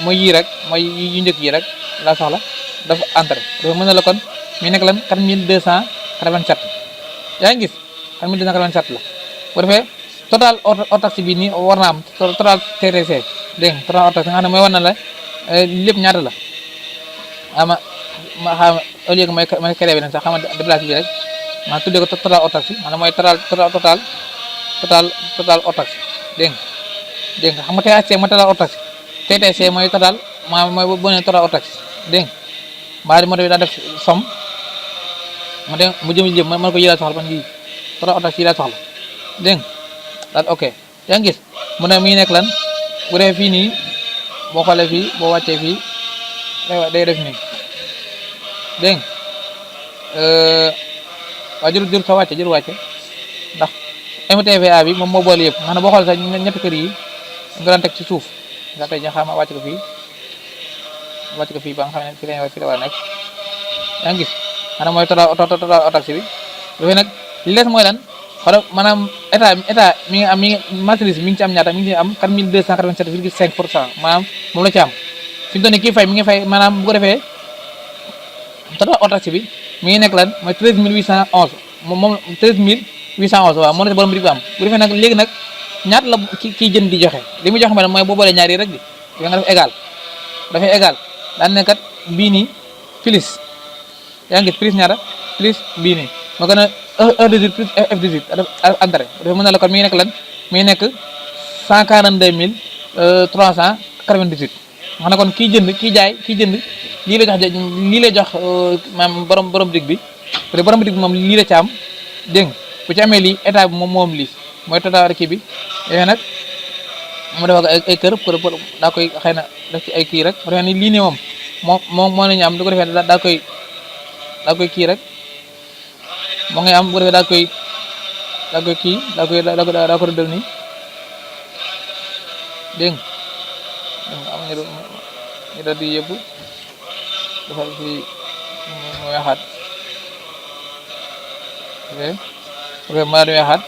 mooy yii rek mooy yu njëkk yi rek laa soxla dafa entré dafa mën na la kon mi nekk lan 4287 yaa ngi gis 4287 la bu defee total hors taxe bi nii war naa am total TTC dégg nga total hors taxe nga xam ne mooy war na la lépp ñaata la ma xam au lieu que may créé bi nag sax xam nga déplacé bi rek maa tuddee ko total hors taxe maanaam mooy total hors taxe dégg nga xam nga THC mooy total hors taxe TTC mooy total mooy bu ne total hors taxe dégg nga mbaa moo tamit daa def somme ma dégg mu jëm man ko yi laa soxla man yii total hors taxe yi laa soxla dégg nga daal ok yaa ngi gis mu ne mi ngi nekk lan bu defee fii nii boo xoolee fii boo wàccee fii day def nii dégg nga waaw jël sa wàcce ndax MTVA bi moom moo boole yëpp maanaam boo xoolee sax ñetti kër yi nga daan teg ci suuf nga tey ñu xam wàcc ko fii ba nga xam ne fii la war a nekk yaa ngi gis maanaam mooy total hors taxe bi dafay nag li des mooy lan xoolal maanaam état mi ngi marchandise mi ngi ci am ñaata mi ngi ci am 4287,5 pour cent maanaam moom la ci am fi mu toll nii kii fay mi ngi fay maanaam bu ko defee total hors taxe bi mi ngi nekk lan mooy 13811 moom 13811 waaw moom la ci borom bi am bu defee nag léegi nag ñaata la kii jën di joxe li muy joxe mooy boo boolee ñaari rek di nga def égal dafay égal daan ne kat bii nii plus yaa ngi plus ñaata plus bii nii moo gën a E18 plus F18 entré dafa mën na la kon mi ngi nekk lan mi ngi nekk 142,398 xam ne kon kii jënd lii lay jox maam borom dig bi te borom dig bi moom lii la ci am dégg nga bu ci amee lii état bi moom lii mooy total kii bi yooyu nag mu def ay kër daa koy xëy na def ci ay kii rek bu defee ni lii nii moom moo nañu am du ko defee daa koy kii rek moo ngay am bu ko defee daa koy kii daa ko rëddal nii dégg nga am ñu doon di yëpp dafa fii mu weexaat ok ma di weexaat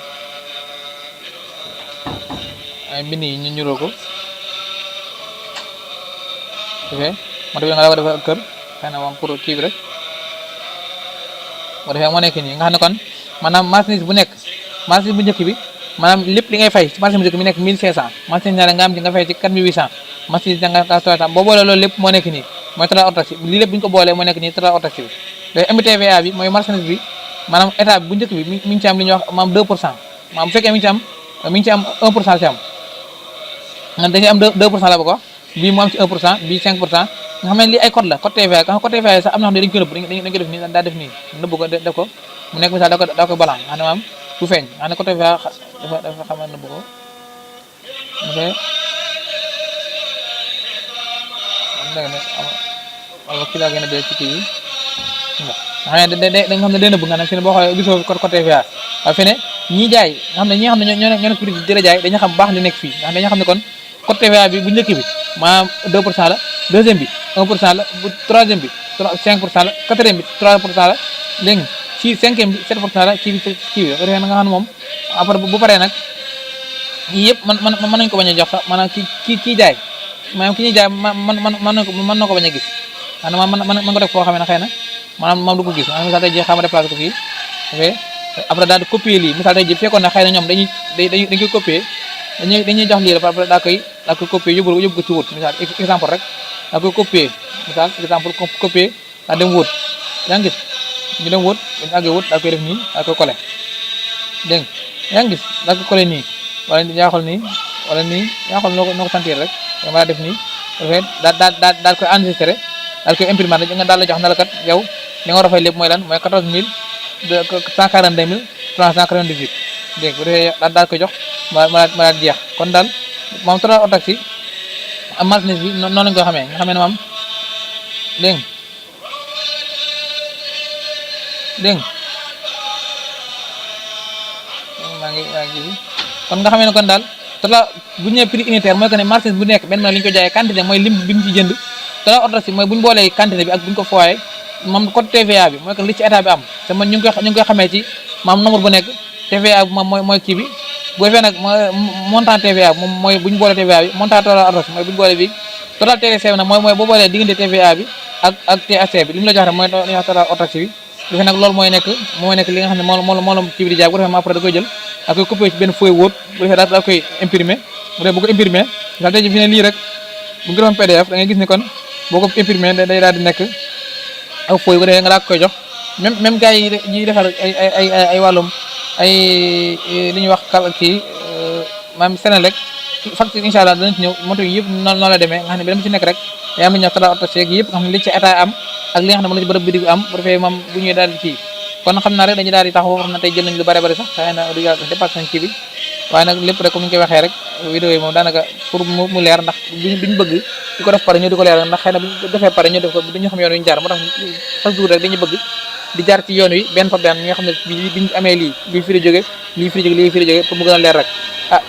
ay mbind yi ñu ñuróo ko ok moo tax nga daa ko defee ak kër xëy na moom pour kii bi rek moo defee moo nekk nii nga xam ne kon maanaam marchandise bu nekk marchandise bu njëkk bi maanaam lépp li ngay fay ci marchandise bu njëkk bi nekk 1500 marchandise ñaare nga am ci nga fay ci 4800 marchandise nga 300 boo boolee loolu lépp moo nekk nii mooy total hors taxe lii lépp bu ñu ko boolee moo nekk nii total hors taxe bi day MTVA bi mooy marchandise bi maanaam état bi bu njëkk bi mi ngi ci am li ñuy wax maam 2 pour cent maam bu fekkee mi ngi ci am 1 pour cent ci am dañuy am 2 pour cent la ba ko wax bii mu am ci 1 pour cent bii 5 pour cent nga xam ne lii ay code la code TVA nga xam code TVA sax am na xam ne dañu ko nëbb dañu ko def nii daa def nii nëbb ko def ko mu nekk misaal daa ko balan nga xam ne maam du feeñ nga xam ne code TVA dafa xam ne nëbb ko ok am kii laa gën a dee ci kii yi nga xam ne da nga xam ne day nëbb nga xam ne fi ne boo xoolee gisoo code TVA waaye fi ne ñii jaay nga xam ne ñi nga xam ne ñoo nekk prix di la jaay dañu xam baax li nekk fii nga xam ne dañu xam ne kon code TVA bi bu njëkk bi maanaam 2 pour cent la deuxième bi 1 pour cent la bu troisième bi 5 pour cent la quatrième bi 3 pour cent la dégg nga ci cinquième bi 7 pour cent la kii bi nga xam ne moom après bu paree nag yii yëpp mën nañu ko bañ a jox sax maanaam kii jaay maanaam ki ñuy jaay mën na ko bañ a gis xanaa mën ko def foo xam ne xëy na maanaam moom du ko gis maanaam misaal tey jii xam nga déplacé ko fii ok après daal di copier lii misaal tey jii fekkoon na xëy na ñoom dañ koy copier dañuy jox lii la après daa koy copier yóbbu ko ci wut misaal exemple rek daa koy copier misaal exemple copier daa dem wut yaa ngi gis ñu dem wut dañu àggee wut daa koy def nii daa koy coller dégg nga yaa ngi gis daa koy coller nii wala yaa xool nii wala nii yaa xool noo ko sentir rek dama daa def nii dafay daal koy enregistré daal koy imprimer nga daal la jox na la kat yow li nga war a fay lépp mooy lan mooy 1422398 dégg bu defee daal koy jox ma daal jeex kon daal moom total hors taxe am marchandise bi noonu lañ ko xamee nga xamee ne moom dégg maa ngi kon nga xamee ne kon daal total bu ñu nee prix unitaire mooy que ne marchandise bu nekk benn li ñu ko jaayee quantité mooy lim bi mu ci jënd total hors taxe mooy bu ñu boolee quantité bi ak bu ñu ko fooyee moom code TVA bi mooy que li ci état bi am te man ñu ngi koy xamee ci maam nombre bu nekk TVA bi moom mooy kii bi bu defee nag montant TVA moom mooy bu ñu boolee TVA bi montant total hors taxe mooy bu ñu boolee bi total TTC bi nag mooy boo boolee diggante TVA bi ak THC bi li mu la jox rek mooy total hors taxe bi bu defee nag loolu mooy nekk li nga xam ne moo la kii bi di jaay bu defee ma après da koy jël da koy copier ci benn feuille Word bu defee da koy imprimer bu defee bu ko imprimer daal tey fi ne lii rek bu ngi doon PDF da ngay gis ne kon boo ko imprimer day daal di nekk aw fooy bu defee nga daa koy jox même gars yi ñuy defar ay wàllum ay li ñuy wax kii maanaam Senelec facture incha allah danañ ci ñëw moto yi yëpp noonu la demee nga xam ne bi dama ci nekk rek day am li ñuy wax total hors taxe yëpp nga xam ne li ci état am ak li nga xam ne mën na ci bërëb bi di am bu defee moom bu ñëwee daal di kii kon xam naa rek dañuy daal di taxaw xam na tey jël nañ lu bari sax xëy na du yàlla dépassé nañ kii bi waaye nag lépp rek comme ni ñu koy waxee rek vidéo yi moom daanaka pour mu leer ndax duñ bëgg di ko def pare ñoo di ko leer ndax xëy na bu defee pare ñoo def ko duñu xam yoon wi ñu jaar moo tax chaque jour rek dañuy bëgg di jaar ci yoon wi benn fa benn ñi nga xam ne biñu amee lii fi di jóge lii fi di jóge pour mu gën a leer rek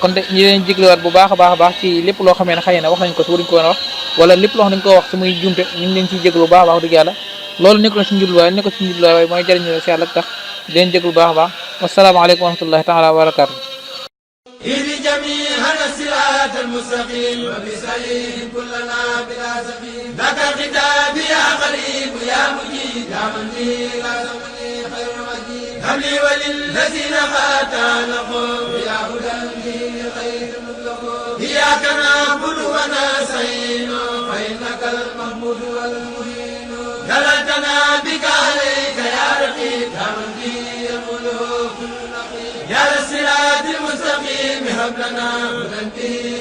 kon de ñi leen jégluwaat bu baax a baax ci lépp loo xamee ne xëy na wax nañ ko si waruñu ko woon a wax wala lépp loo xam ne dañ ko wax si muy jumte ñu ngi leen ciy jéglu bu baax a baax dëgg yàlla loolu nekk na si njubluwaay waaye mooy jëriñu si yàlla tax di leen jéglu bu baax a baax wasalaamaaleykum wa rahmatullahi taala wa barakatuh جميعا الصراط المستقيم وبسعيد كلنا بلا سقيم ذاك الخطاب يا قريب يا مجيب يا من لا تمني خير مجيد هب لي وللذين خاتانهم يا هدى خير مطلق اياك نعبد ونستعين فانك المحمود والمهين جللتنا بك عليك يا رقيب يا من به الملوك كل نقيب يا الصراط المستقيم هب لنا هدى